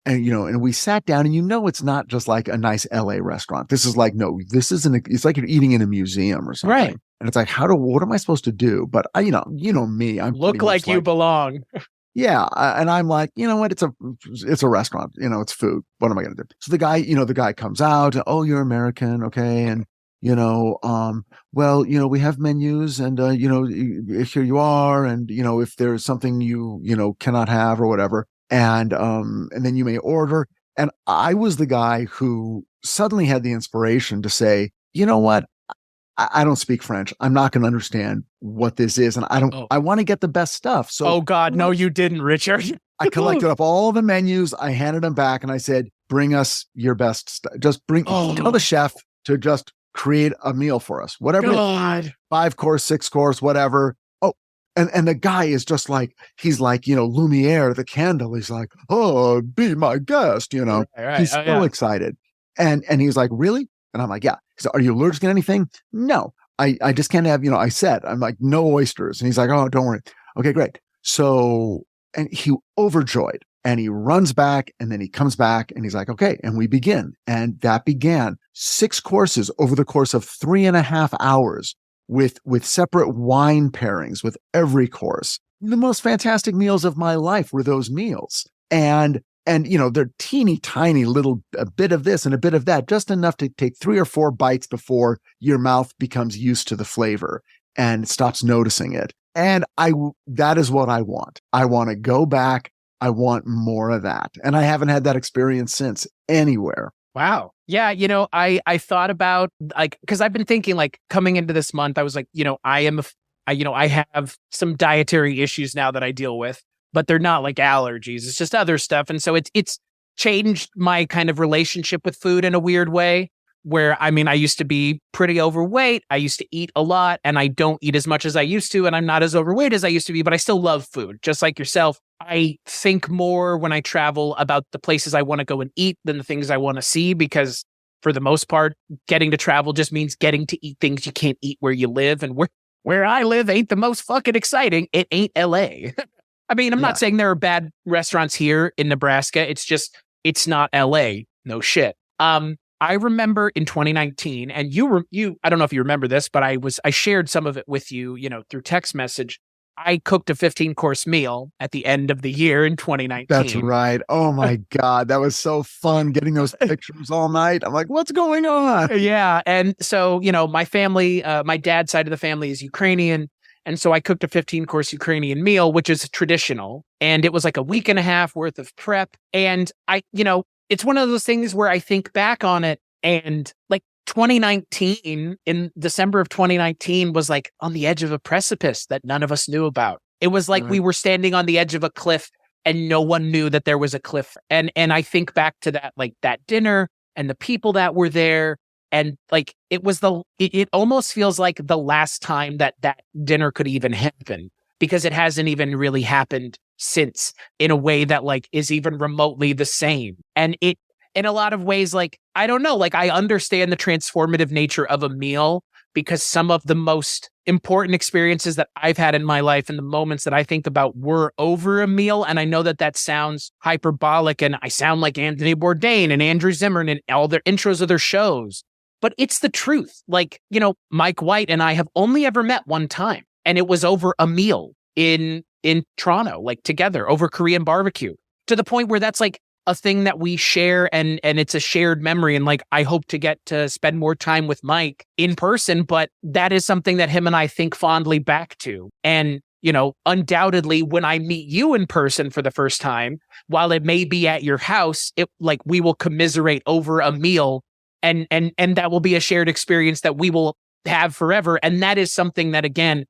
we sat down, and it's not just like a nice LA restaurant. This is like, no, this isn't, it's like you're eating in a museum or something. Right. And it's like, what am I supposed to do? But you know me, I'm look like you belong. Yeah. And I'm like, you know what? It's a restaurant, it's food. What am I going to do? So the guy comes out, oh, you're American. Okay. And, we have menus, and, here you are. And, if there's something you cannot have or whatever, and then you may order. And I was the guy who suddenly had the inspiration to say, you know what? I don't speak French. I'm not going to understand what this is. And I want to get the best stuff. So, oh God, no, you didn't, Richard. I collected up all the menus. I handed them back, and I said, bring us your best stuff. Just tell the chef to just create a meal for us, whatever. God. 5 course, 6 course, whatever. Oh, and the guy is just like, he's like, Lumiere, the candle. He's like, oh, be my guest, Right. He's so excited. And he's like, really? And I'm like, yeah. He's like, are you allergic to anything? No, I just can't have, I'm like, no oysters. And he's like, oh, don't worry. Okay, great. So, and he overjoyed and he runs back and then he comes back and he's like, okay. And we begin. And that began 6 courses over the course of 3.5 hours with separate wine pairings with every course. The most fantastic meals of my life were those meals. And they're teeny tiny little, a bit of this and a bit of that, just enough to take 3 or 4 bites before your mouth becomes used to the flavor and stops noticing it. And that is what I want. I want to go back. I want more of that. And I haven't had that experience since anywhere. Wow. Yeah. I thought about because I've been thinking coming into this month, I was like, I have some dietary issues now that I deal with, but they're not like allergies. It's just other stuff. And so it's changed my kind of relationship with food in a weird way where, I used to be pretty overweight. I used to eat a lot and I don't eat as much as I used to. And I'm not as overweight as I used to be, but I still love food. Just like yourself, I think more when I travel about the places I want to go and eat than the things I want to see, because for the most part, getting to travel just means getting to eat things you can't eat where you live. And where I live ain't the most fucking exciting. It ain't LA. I'm not saying there are bad restaurants here in Nebraska. It's just, it's not LA. No shit. I remember in 2019, and you, I don't know if you remember this, but I shared some of it with you, through text message. I cooked a 15-course meal at the end of the year in 2019. That's right. Oh my God. That was so fun getting those pictures all night. I'm like, what's going on? Yeah. And so, my family, my dad's side of the family is Ukrainian. And so I cooked a 15-course Ukrainian meal, which is traditional. And it was like a week and a half worth of prep. And it's one of those things where I think back on it and 2019, in December of 2019 was on the edge of a precipice that none of us knew about. It was like we were standing on the edge of a cliff and no one knew that there was a cliff. And I think back to that, that dinner and the people that were there. And it was it almost feels like the last time that dinner could even happen, because it hasn't even really happened since in a way that is even remotely the same. And it, in a lot of ways, I don't know, I understand the transformative nature of a meal, because some of the most important experiences that I've had in my life and the moments that I think about were over a meal. And I know that sounds hyperbolic and I sound like Anthony Bourdain and Andrew Zimmern and all their intros of their shows, but it's the truth. Mike White and I have only ever met one time, and it was over a meal in Toronto, together over Korean barbecue, to the point where that's a thing that we share and it's a shared memory. And I hope to get to spend more time with Mike in person, but that is something that him and I think fondly back to. And, undoubtedly when I meet you in person for the first time, while it may be at your house, we will commiserate over a meal and that will be a shared experience that we will have forever. And that is something that, again,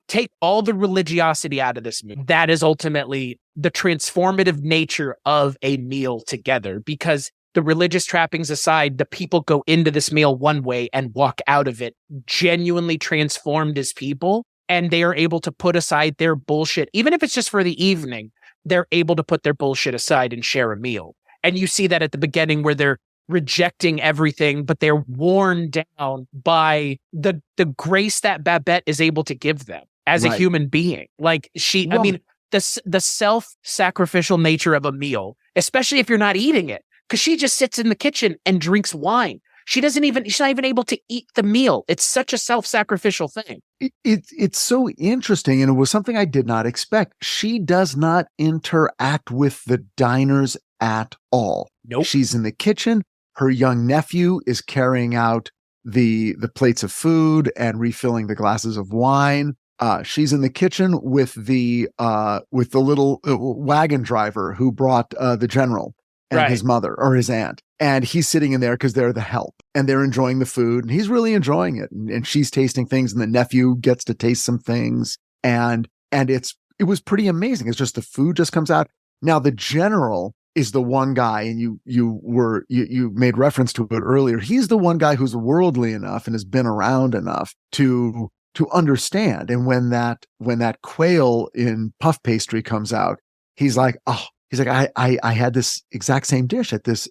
take all the religiosity out of this meal. That is ultimately the transformative nature of a meal together, because the religious trappings aside, the people go into this meal one way and walk out of it genuinely transformed as people. And they are able to put aside their bullshit, even if it's just for the evening, they're able to put their bullshit aside and share a meal. And you see that at the beginning where they're rejecting everything, but they're worn down by the grace that Babette is able to give them as a human being. The self-sacrificial nature of a meal, especially if you're not eating it, because she just sits in the kitchen and drinks wine. She's not even able to eat the meal. It's such a self-sacrificial thing. It's so interesting. And it was something I did not expect. She does not interact with the diners at all. Nope. She's in the kitchen. Her young nephew is carrying out the plates of food and refilling the glasses of wine. She's in the kitchen with the little wagon driver who brought the general and his mother or his aunt. And he's sitting in there because they're the help and they're enjoying the food and he's really enjoying it. And she's tasting things and the nephew gets to taste some things. And it was pretty amazing. It's just the food just comes out. Now the general is the one guy, and you made reference to it earlier. He's the one guy who's worldly enough and has been around enough to understand. And when that quail in puff pastry comes out, he's like, I had this exact same dish at this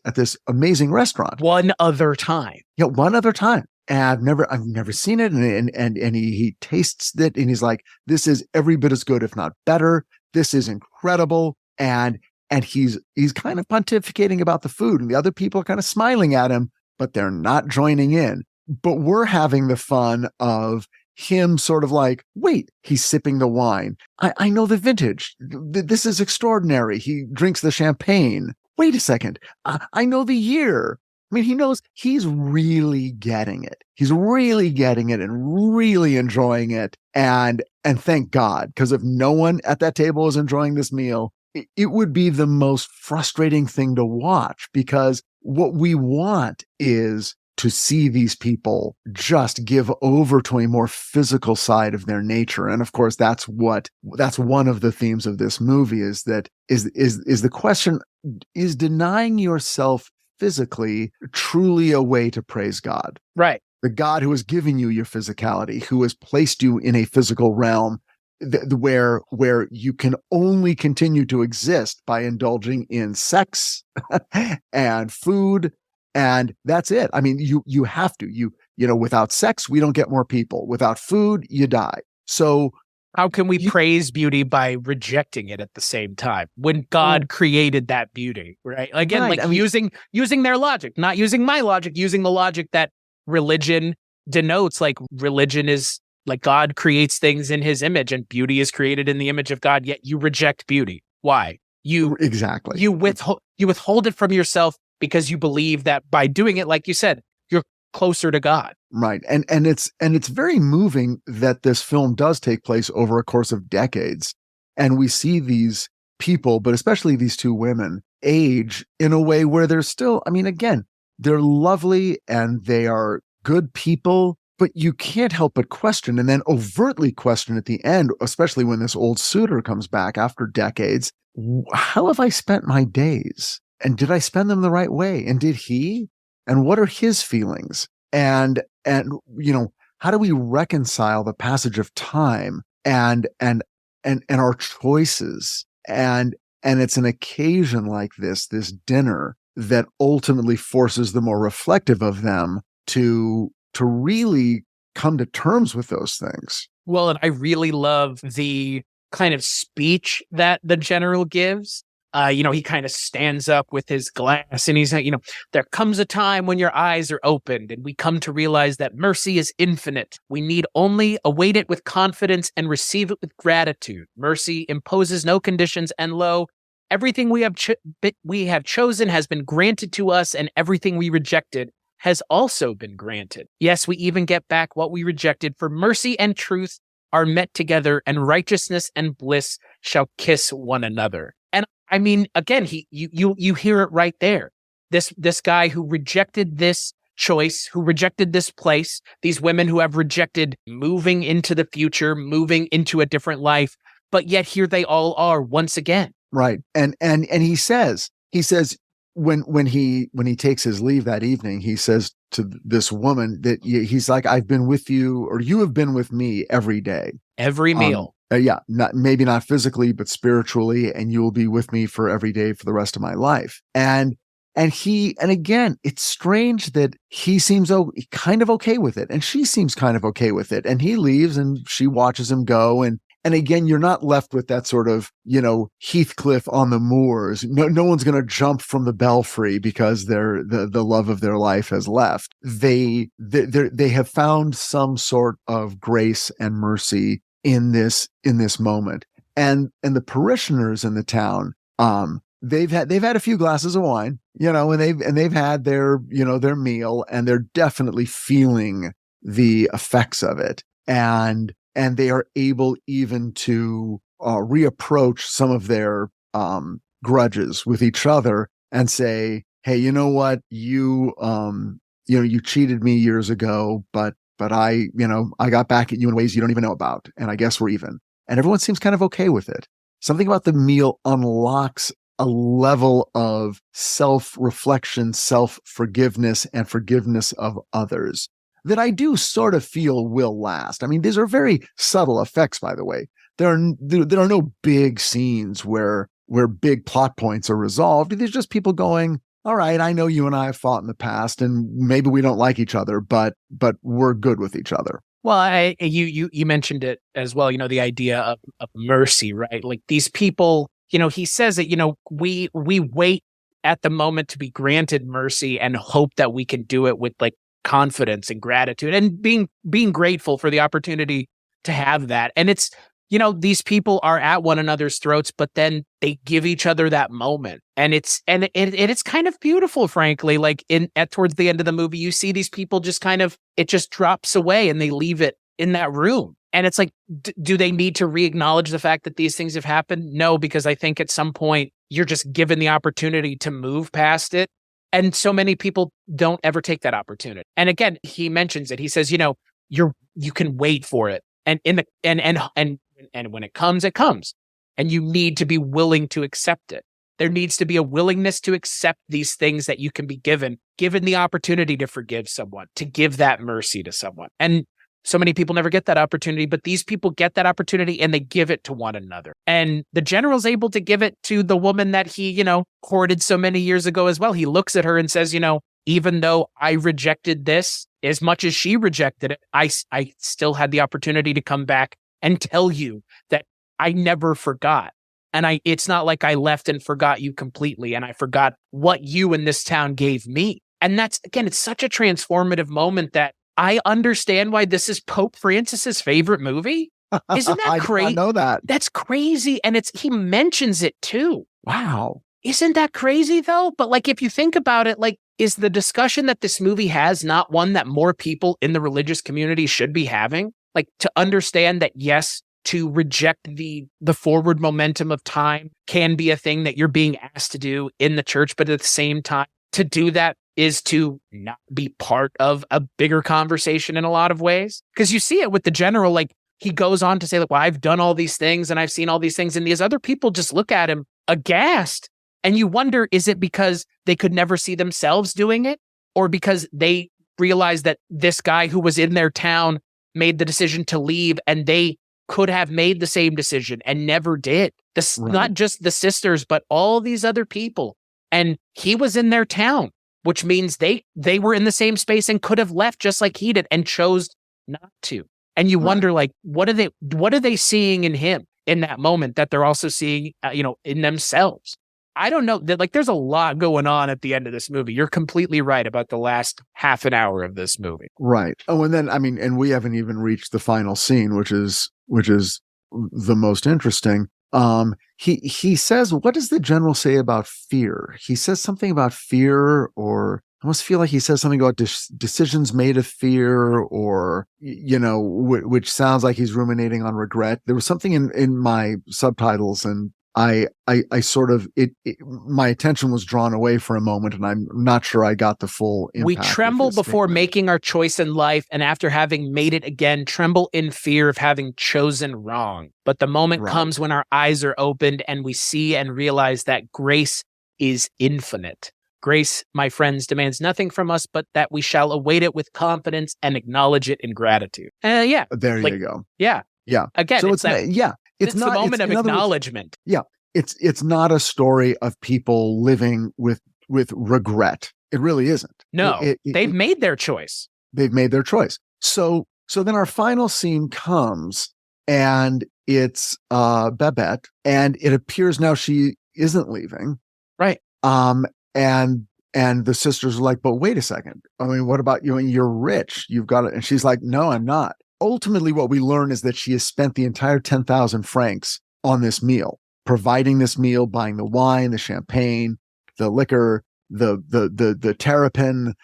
amazing restaurant one other time. Yeah, one other time. And I've never seen it. And he tastes it and he's like, this is every bit as good, if not better this is incredible. And he's kind of pontificating about the food, and the other people are kind of smiling at him, but they're not joining in. But we're having the fun of him sort of like, wait, he's sipping the wine. I know the vintage. This is extraordinary. He drinks the champagne. Wait a second. I know the year. I mean, he knows, he's really getting it. He's really getting it and really enjoying it. And thank God, because if no one at that table is enjoying this meal, it would be the most frustrating thing to watch, because what we want is to see these people just give over to a more physical side of their nature. And of course, that's one of the themes of this movie, is that is the question, is denying yourself physically truly a way to praise God? Right. The God who has given you your physicality, who has placed you in a physical realm where you can only continue to exist by indulging in sex and food. And that's it. I mean, you have to, you know, without sex, we don't get more people. Without food, you die. So how can we praise beauty by rejecting it at the same time when God created that beauty, right? Again, right. like using their logic, not using my logic, using the logic that religion denotes. Like, religion is like, God creates things in his image, and beauty is created in the image of God, yet you reject beauty. Why? You withhold it from yourself because you believe that by doing it, like you said, you're closer to God. Right. And it's very moving that this film does take place over a course of decades. And we see these people, but especially these two women, age in a way where they're still, I mean, again, they're lovely and they are good people, but you can't help but question, and then overtly question at the end, especially when this old suitor comes back after decades. How have I spent my days? And did I spend them the right way? And did he? And what are his feelings? And you know, how do we reconcile the passage of time and our choices? And it's an occasion like this dinner, that ultimately forces the more reflective of them to really come to terms with those things. Well, and I really love the kind of speech that the general gives. You know, he kind of stands up with his glass and he's like, you know, there comes a time when your eyes are opened and we come to realize that mercy is infinite. We need only await it with confidence and receive it with gratitude. Mercy imposes no conditions, and lo, everything we have chosen has been granted to us, and everything we rejected has also been granted. Yes, we even get back what we rejected, for mercy and truth are met together, and righteousness and bliss shall kiss one another. And I mean, again, you hear it right there. This guy who rejected this choice, who rejected this place, these women who have rejected moving into the future, moving into a different life, but yet here they all are once again. Right. And he says when he takes his leave that evening, he says to this woman that he's like, I've been with you, or you have been with me every day. Every meal. Yeah, maybe not physically, but spiritually, and you will be with me for every day for the rest of my life. And again, it's strange that he seems kind of okay with it, and she seems kind of okay with it, and he leaves, and she watches him go, and again, you're not left with that sort of, you know, Heathcliff on the moors. No one's going to jump from the belfry because the love of their life has left. They have found some sort of grace and mercy in this moment, and the parishioners in the town, they've had a few glasses of wine, you know, and they've had their, you know, their meal, and they're definitely feeling the effects of it, and they are able even to reapproach some of their grudges with each other and say, hey, you know what, you cheated me years ago, but I got back at you in ways you don't even know about. And I guess we're even. And everyone seems kind of okay with it. Something about the meal unlocks a level of self-reflection, self-forgiveness, and forgiveness of others that I do sort of feel will last. I mean, these are very subtle effects, by the way. There are no big scenes where big plot points are resolved. There's just people going, all right, I know you and I have fought in the past, and maybe we don't like each other, but we're good with each other. Well, you mentioned it as well, the idea of mercy, right? Like these people, he says that, we wait at the moment to be granted mercy and hope that we can do it with like confidence and gratitude and being grateful for the opportunity to have that. And it's, these people are at one another's throats, but then they give each other that moment. And it's kind of beautiful, frankly. Like towards the end of the movie, you see these people just kind of, it just drops away and they leave it in that room. And it's like, do they need to re-acknowledge the fact that these things have happened? No, because I think at some point you're just given the opportunity to move past it. And so many people don't ever take that opportunity. And again, he mentions it. He says, you can wait for it. And when it comes, it comes. And you need to be willing to accept it. There needs to be a willingness to accept these things that you can be given the opportunity to forgive someone, to give that mercy to someone. And so many people never get that opportunity, but these people get that opportunity and they give it to one another. And the general's able to give it to the woman that he, courted so many years ago as well. He looks at her and says, even though I rejected this as much as she rejected it, I still had the opportunity to come back and tell you that I never forgot. And it's not like I left and forgot you completely. And I forgot what you in this town gave me. And that's, again, it's such a transformative moment that I understand why this is Pope Francis's favorite movie. Isn't that crazy? I know that. That's crazy. And he mentions it too. Wow. Isn't that crazy though? But like, if you think about it, like, is the discussion that this movie has not one that more people in the religious community should be having? Like, to understand that, yes, to reject the forward momentum of time can be a thing that you're being asked to do in the church, but at the same time, to do that is to not be part of a bigger conversation in a lot of ways. Because you see it with the general, like, he goes on to say, like, well, I've done all these things and I've seen all these things. And these other people just look at him aghast. And you wonder, is it because they could never see themselves doing it? Or because they realized that this guy who was in their town made the decision to leave and they could have made the same decision and never did. This, right. Not just the sisters, but all these other people. And he was in their town, which means they were in the same space and could have left just like he did and chose not to. And you wonder, like, what are they seeing in him in that moment that they're also seeing, in themselves? I don't know. Like, there's a lot going on at the end of this movie. You're completely right about the last half an hour of this movie. Right. Oh, and then, and we haven't even reached the final scene, which is the most interesting. He says, what does the general say about fear? He says something about fear, or I almost feel like he says something about decisions made of fear, or, which sounds like he's ruminating on regret. There was something in my subtitles, and I sort of, my attention was drawn away for a moment, and I'm not sure I got the full impact. We tremble before making our choice in life, and after having made it again, tremble in fear of having chosen wrong. But the moment comes when our eyes are opened and we see and realize that grace is infinite. Grace, my friends, demands nothing from us but that we shall await it with confidence and acknowledge it in gratitude. There you go. Yeah. Yeah. Again, so it's not, the moment of acknowledgement. It's not a story of people living with regret. It really isn't. No, they've made their choice. They've made their choice. So then our final scene comes, and it's Babette, and it appears now she isn't leaving. Right. And the sisters are like, but wait a second. What about you? And you're rich. You've got it. And she's like, no, I'm not. Ultimately, what we learn is that she has spent the entire 10,000 francs on this meal, providing this meal, buying the wine, the champagne, the liquor, the terrapin,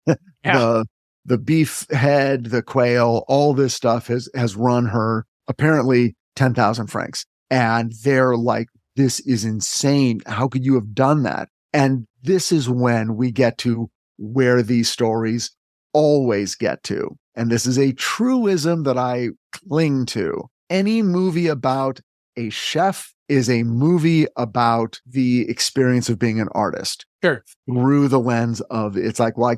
the beef head, the quail, all this stuff has run her apparently 10,000 francs. And they're like, this is insane. How could you have done that? And this is when we get to where these stories always get to. And this is a truism that I cling to. Any movie about a chef is a movie about the experience of being an artist. Sure. Through the lens of, it's like, well,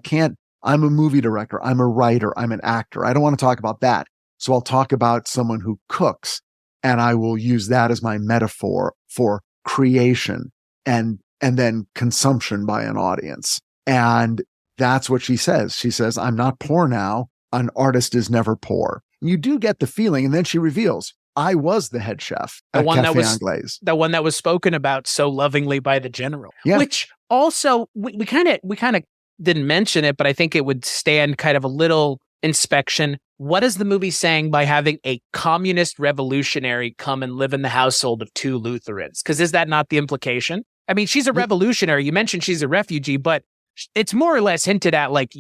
I'm a movie director, I'm a writer, I'm an actor. I don't want to talk about that. So I'll talk about someone who cooks, and I will use that as my metaphor for creation and then consumption by an audience. And that's what she says. She says, I'm not poor now. an artist is never poor. You do get the feeling, and then she reveals, I was the head chef at Café Anglaise. The one that was spoken about so lovingly by the general. Yeah. Which also, we kind of didn't mention it, but I think it would stand kind of a little inspection. What is the movie saying by having a communist revolutionary come and live in the household of two Lutherans? Because is that not the implication? I mean, she's a revolutionary. You mentioned she's a refugee, but it's more or less hinted at like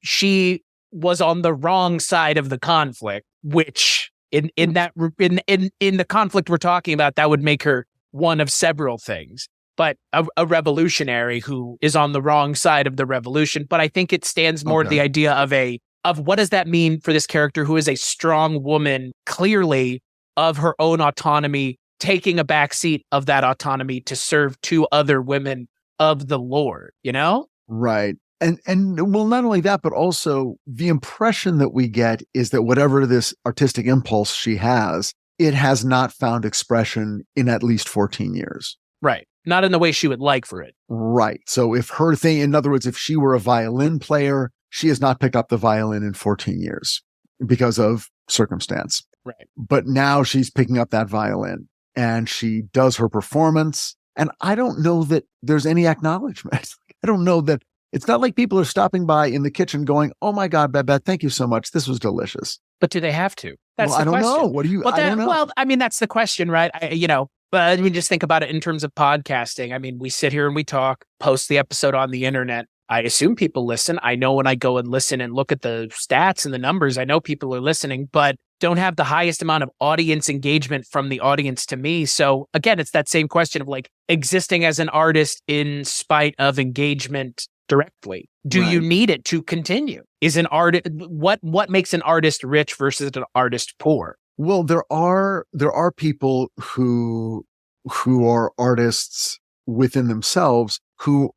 she was on the wrong side of the conflict, which in the conflict we're talking about, that would make her one of several things. But a revolutionary who is on the wrong side of the revolution. But I think it stands more to the idea of what does that mean for this character who is a strong woman, clearly of her own autonomy, taking a backseat of that autonomy to serve two other women of the Lord, you know? Right. And well, not only that, but also the impression that we get is that whatever this artistic impulse she has, it has not found expression in at least 14 years. Right. Not in the way she would like for it. Right. So if her thing, in other words, if she were a violin player, she has not picked up the violin in 14 years because of circumstance. Right. But now she's picking up that violin and she does her performance. And I don't know that there's any acknowledgement. I don't know that it's not like people are stopping by in the kitchen going, oh my God, Babette, thank you so much. This was delicious. But do they have to? That's I don't know. What do you, I don't know. Well, I mean, that's the question, right? But I mean, just think about it in terms of podcasting. I mean, we sit here and we talk, post the episode on the internet. I assume people listen. I know when I go and listen and look at the stats and the numbers, I know people are listening, but don't have the highest amount of audience engagement from the audience to me. So again, it's that same question of like existing as an artist in spite of engagement directly. Do you need it to continue? Is an artist, what makes an artist rich versus an artist poor? Well, there are people who are artists within themselves who,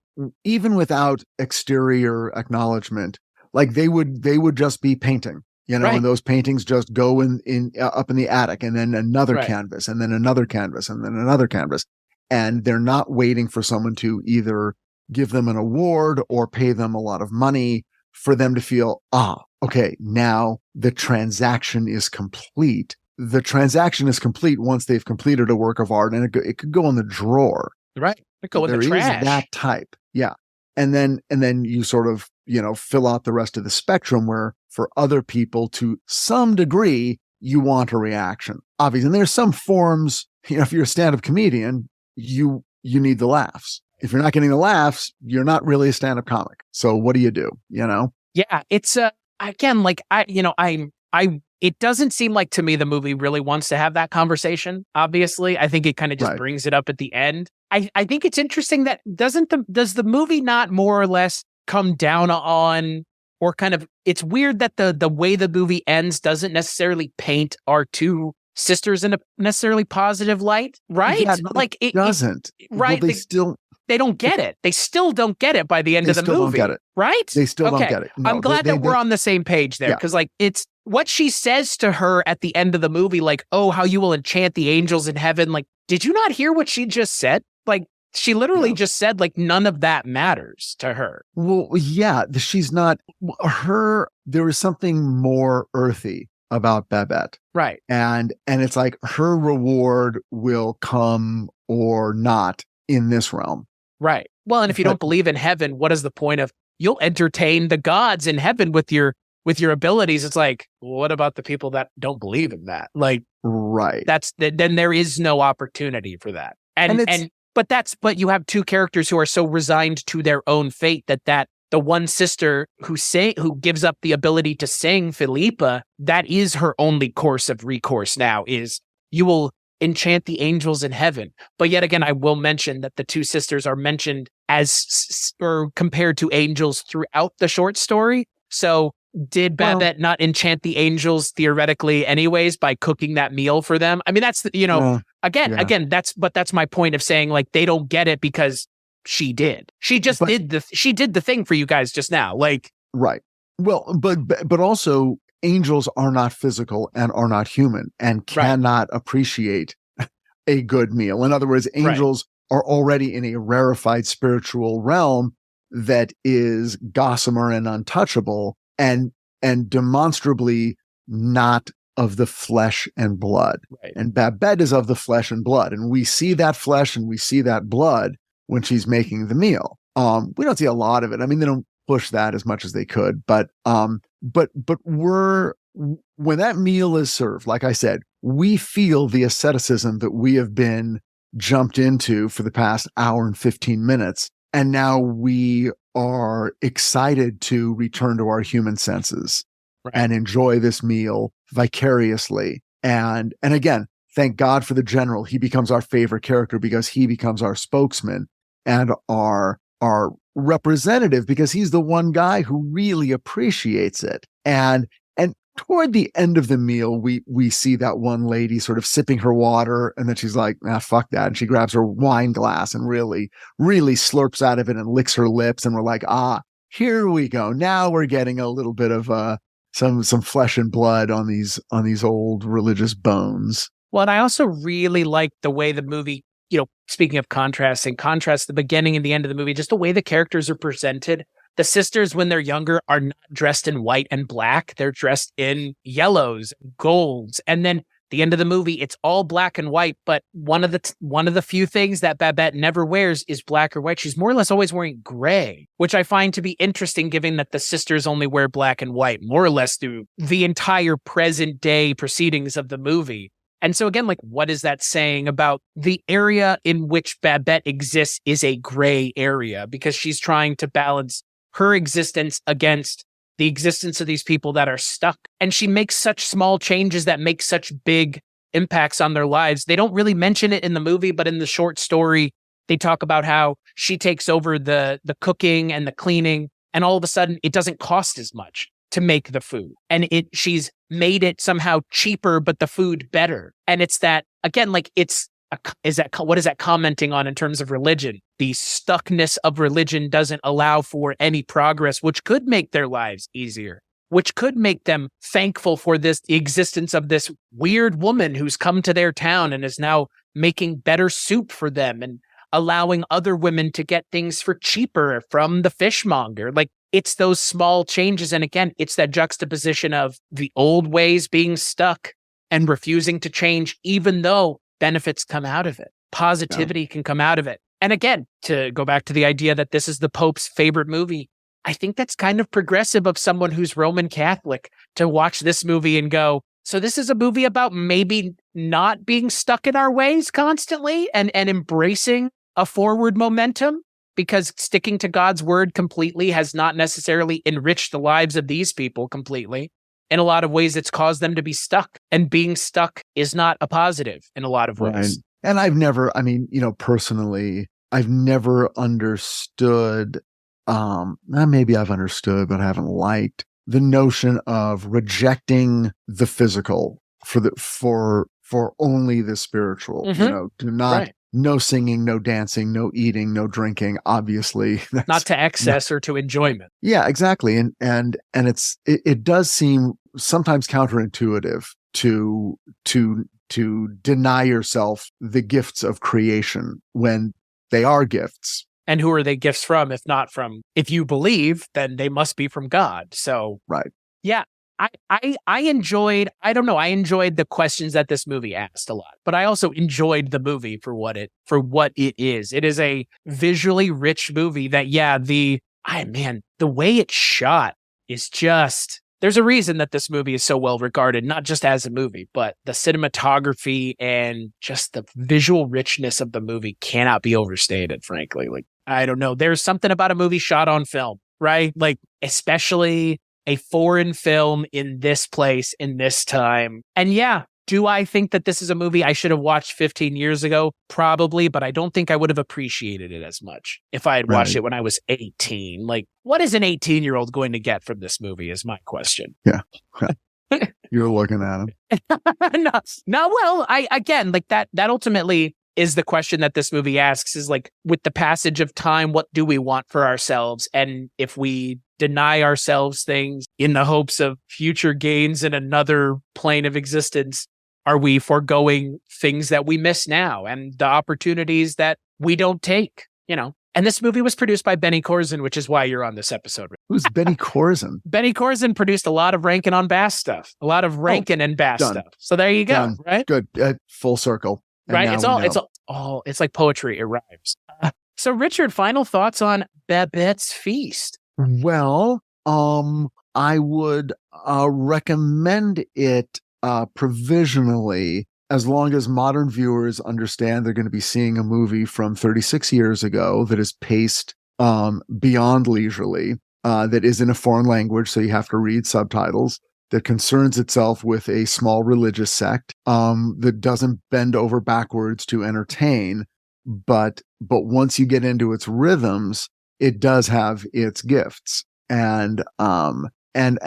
even without exterior acknowledgement, like they would just be painting, you know, and those paintings just go in up in the attic, and then another canvas, and then another canvas, and then another canvas, and they're not waiting for someone to either give them an award or pay them a lot of money for them to feel, okay, now the transaction is complete. The transaction is complete once they've completed a work of art, and it could go in the drawer. Right. It could go in the trash. There is that type. Yeah. And then you sort of, fill out the rest of the spectrum where for other people to some degree, you want a reaction. Obviously. And there's some forms, if you're a stand-up comedian, you need the laughs. If you're not getting the laughs, you're not really a stand-up comic. So what do you do? Yeah, it's again, like it doesn't seem like to me the movie really wants to have that conversation. Obviously, I think it kind of just brings it up at the end. I think it's interesting that does the movie not more or less come down on, or kind of, it's weird that the way the movie ends doesn't necessarily paint our two sisters in a necessarily positive light, right? Yeah, like it doesn't. Right? Well, they don't get it. They still don't get it by the end of the movie. They still don't get it. Right? They still don't get it. No, I'm glad that we're on the same page there, because like it's what she says to her at the end of the movie, like, oh, how you will enchant the angels in heaven. Like, did you not hear what she just said? Like, she literally just said, like, none of that matters to her. Well, yeah, she's not there is something more earthy about Babette. Right. And it's like her reward will come or not in this realm. Right. Well, and if you don't believe in heaven, what is the point of, you'll entertain the gods in heaven with your abilities? It's like, what about the people that don't believe in that? Like, right. Then there is no opportunity for that. But you have two characters who are so resigned to their own fate that the one sister who gives up the ability to sing, Filippa, that is her only course of recourse now, is you will enchant the angels in heaven. But yet again, I will mention that the two sisters are mentioned as or compared to angels throughout the short story. So did Babette not enchant the angels theoretically anyways by cooking that meal for them? I mean, that's, again, that's my point of saying, like, they don't get it because she did. She just did the thing for you guys just now. Like, right. Well, but also angels are not physical and are not human and cannot appreciate a good meal. In other words, angels are already in a rarefied spiritual realm that is gossamer and untouchable. And and demonstrably not of the flesh and blood. Right. And Babette is of the flesh and blood. And we see that flesh and we see that blood when she's making the meal. We don't see a lot of it. I mean, they don't push that as much as they could, but when that meal is served, like I said, we feel the asceticism that we have been jumped into for the past hour and 15 minutes. And now we are excited to return to our human senses and enjoy this meal vicariously. And again, thank God for the general. He becomes our favorite character because he becomes our spokesman and our representative, because he's the one guy who really appreciates it. And toward the end of the meal, we see that one lady sort of sipping her water, and then she's like, fuck that. And she grabs her wine glass and really, really slurps out of it and licks her lips. And we're like, here we go. Now we're getting a little bit of some flesh and blood on these old religious bones. Well, and I also really like the way the movie, speaking of contrast the beginning and the end of the movie, just the way the characters are presented. The sisters, when they're younger, are not dressed in white and black. They're dressed in yellows, golds. And then the end of the movie, it's all black and white. But one of the few things that Babette never wears is black or white. She's more or less always wearing gray, which I find to be interesting, given that the sisters only wear black and white, more or less through the entire present day proceedings of the movie. And so again, what is that saying about the area in which Babette exists is a gray area, because she's trying to balance her existence against the existence of these people that are stuck. And she makes such small changes that make such big impacts on their lives. They don't really mention it in the movie, but in the short story, they talk about how she takes over the cooking and the cleaning, and all of a sudden it doesn't cost as much to make the food. And she's made it somehow cheaper, but the food better. And it's that, again, what is that commenting on in terms of religion? The stuckness of religion doesn't allow for any progress, which could make their lives easier, which could make them thankful for the existence of this weird woman who's come to their town and is now making better soup for them and allowing other women to get things for cheaper from the fishmonger. It's those small changes. And again, it's that juxtaposition of the old ways being stuck and refusing to change, even though benefits come out of it. Positivity can come out of it. And again, to go back to the idea that this is the Pope's favorite movie, I think that's kind of progressive of someone who's Roman Catholic to watch this movie and go, so this is a movie about maybe not being stuck in our ways constantly and embracing a forward momentum, because sticking to God's word completely has not necessarily enriched the lives of these people completely. In a lot of ways, it's caused them to be stuck, and being stuck is not a positive in a lot of ways. Right. And I've never, personally, I've never understood, maybe I've understood, but I haven't liked the notion of rejecting the physical for only the spiritual. Mm-hmm. Do not, no singing, no dancing, no eating, no drinking. Obviously, not to excess or to enjoyment. Yeah, exactly. And it does seem sometimes counterintuitive to deny yourself the gifts of creation when they are gifts. And who are they gifts from? If you believe, then they must be from God. So, right. Yeah, I enjoyed the questions that this movie asked a lot, but I also enjoyed the movie for what it is. It is a visually rich movie that, the way it's shot is just, there's a reason that this movie is so well regarded, not just as a movie, but the cinematography and just the visual richness of the movie cannot be overstated, frankly. I don't know. There's something about a movie shot on film, right? Especially a foreign film in this place, in this time. And do I think that this is a movie I should have watched 15 years ago? Probably, but I don't think I would have appreciated it as much if I had watched it when I was 18. What is an 18-year-old going to get from this movie is my question. Yeah. You're looking at him. That ultimately is the question that this movie asks, is with the passage of time, what do we want for ourselves? And if we deny ourselves things in the hopes of future gains in another plane of existence, are we foregoing things that we miss now and the opportunities that we don't take? And this movie was produced by Benny Corzin, which is why you're on this episode. Who's Benny Corzin? Benny Corzin produced a lot of Rankin on Bass stuff, a lot of Rankin and Bass done. stuff. So there you go, Done. right? Good. Full circle. And right. now It's like poetry. It rhymes. So Richard, final thoughts on Babette's Feast? Well, I would recommend it provisionally, as long as modern viewers understand they're going to be seeing a movie from 36 years ago that is paced beyond leisurely, that is in a foreign language, so you have to read subtitles, that concerns itself with a small religious sect, that doesn't bend over backwards to entertain, but once you get into its rhythms, it does have its gifts. And I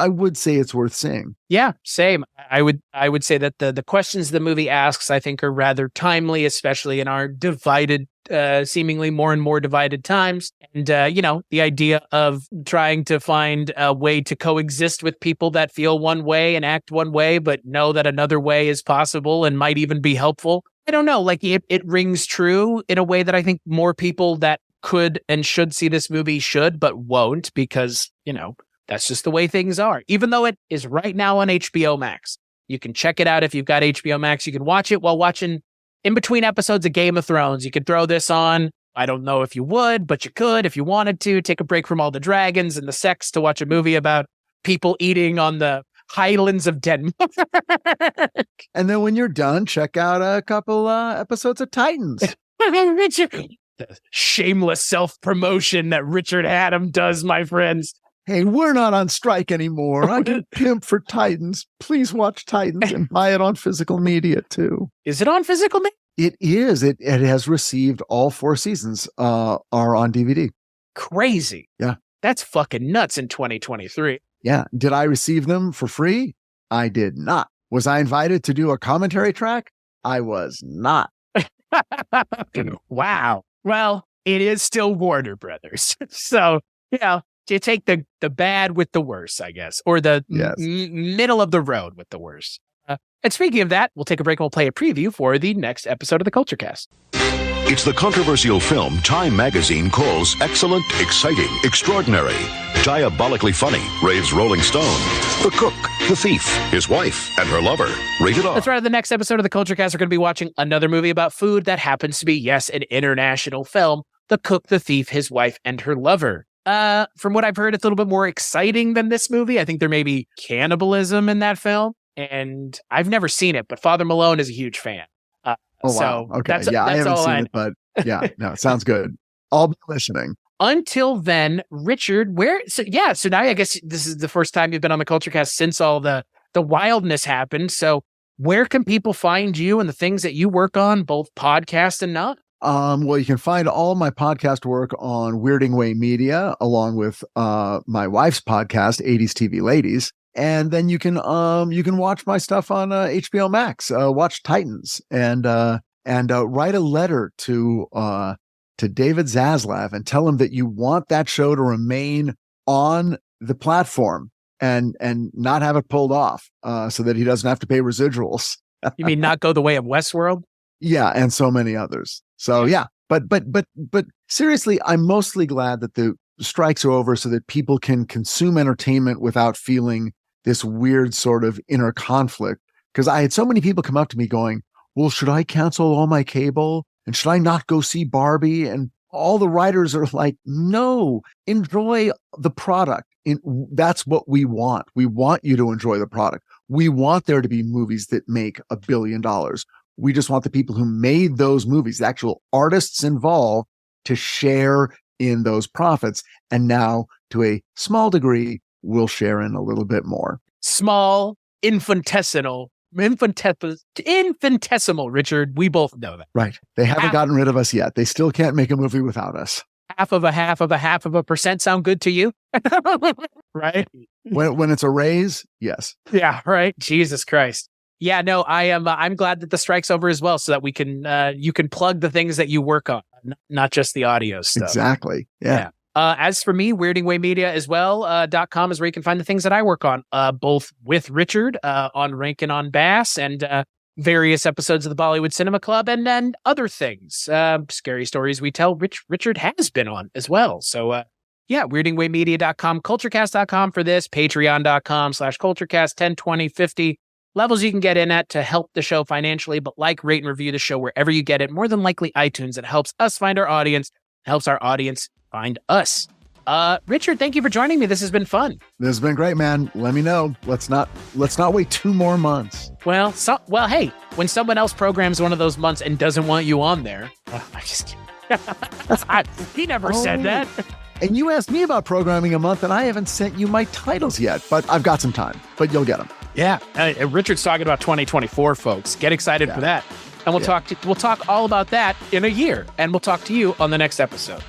would say it's worth seeing. Yeah, same. I would say that the questions the movie asks, I think, are rather timely, especially in our divided, seemingly more and more divided times. And, the idea of trying to find a way to coexist with people that feel one way and act one way, but know that another way is possible and might even be helpful. I don't know, like it rings true in a way that I think more people that could and should see this movie should, but won't, because, that's just the way things are. Even though it is right now on HBO Max. You can check it out if you've got HBO Max. You can watch it while watching in between episodes of Game of Thrones. You could throw this on. I don't know if you would, but you could if you wanted to. Take a break from all the dragons and the sex to watch a movie about people eating on the highlands of Denmark. And then when you're done, check out a couple episodes of Titans. The shameless self-promotion that Richard Hatem does, my friends. Hey, we're not on strike anymore. I can pimp for Titans. Please watch Titans and buy it on physical media too. Is it on physical media? It is. It has received all 4 seasons are on DVD. Crazy. Yeah. That's fucking nuts in 2023. Yeah. Did I receive them for free? I did not. Was I invited to do a commentary track? I was not. Wow. Well, it is still Warner Brothers. So, you take the bad with the worse, I guess, or the middle of the road with the worse. And speaking of that, we'll take a break and we'll play a preview for the next episode of the Kulturecast. It's the controversial film Time magazine calls excellent, exciting, extraordinary, diabolically funny, raves Rolling Stone. The Cook, the Thief, his wife, and her lover. Rated R. That's right. The next episode of the Kulturecast, we're going to be watching another movie about food that happens to be, yes, an international film. The Cook, the Thief, his wife, and her lover. From what I've heard, it's a little bit more exciting than this movie. I think there may be cannibalism in that film, and I've never seen it, but Father Malone is a huge fan. Oh, wow. Okay. I haven't seen it, but it sounds good. I'll be listening. Until then, Richard, so now I guess this is the first time you've been on the Kulturecast since all the wildness happened. So where can people find you and the things that you work on, both podcast and not? Well, you can find all my podcast work on Weirding Way Media, along with my wife's podcast, 80s TV Ladies. And then you can watch my stuff on HBO Max. Watch Titans and write a letter to David Zaslav and tell him that you want that show to remain on the platform and not have it pulled off, so that he doesn't have to pay residuals. You mean not go the way of Westworld? Yeah, and so many others. So yeah, but seriously, I'm mostly glad that the strikes are over so that people can consume entertainment without feeling this weird sort of inner conflict. Because I had so many people come up to me going, well, should I cancel all my cable? And should I not go see Barbie? And all the writers are like, no, enjoy the product. That's what we want. We want you to enjoy the product. We want there to be movies that make $1 billion. We just want the people who made those movies, the actual artists involved, to share in those profits. And now, to a small degree, we'll share in a little bit more. Small, infinitesimal, Richard. We both know that. Right. They haven't gotten rid of us yet. They still can't make a movie without us. Half of a percent sound good to you? Right? When it's a raise, yes. Yeah, right. Jesus Christ. Yeah, no, I'm glad that the strike's over as well, so that we can you can plug the things that you work on, not just the audio stuff. Exactly. Yeah. As for me, Weirding Way Media as well, .com is where you can find the things that I work on, both with Richard on Rankin on Bass and various episodes of the Bollywood Cinema Club, and then other things. Scary stories we tell, Richard has been on as well. So, weirdingwaymedia.com, kulturecast.com for this, patreon.com/kulturecast, 10, 20, 50 levels you can get in at to help the show financially, but rate, and review the show wherever you get it. More than likely iTunes. It helps us find our audience, helps our audience find us. Richard, thank you for joining me. This has been fun. This has been great, man. Let me know. Let's not wait 2 more months. Well, hey, when someone else programs one of those months and doesn't want you on there, I just he never said that. And you asked me about programming a month, and I haven't sent you my titles yet, but I've got some time. But you'll get them. Yeah, Richard's talking about 2024, folks. Get excited for that, and we'll talk all about that in a year, and we'll talk to you on the next episode.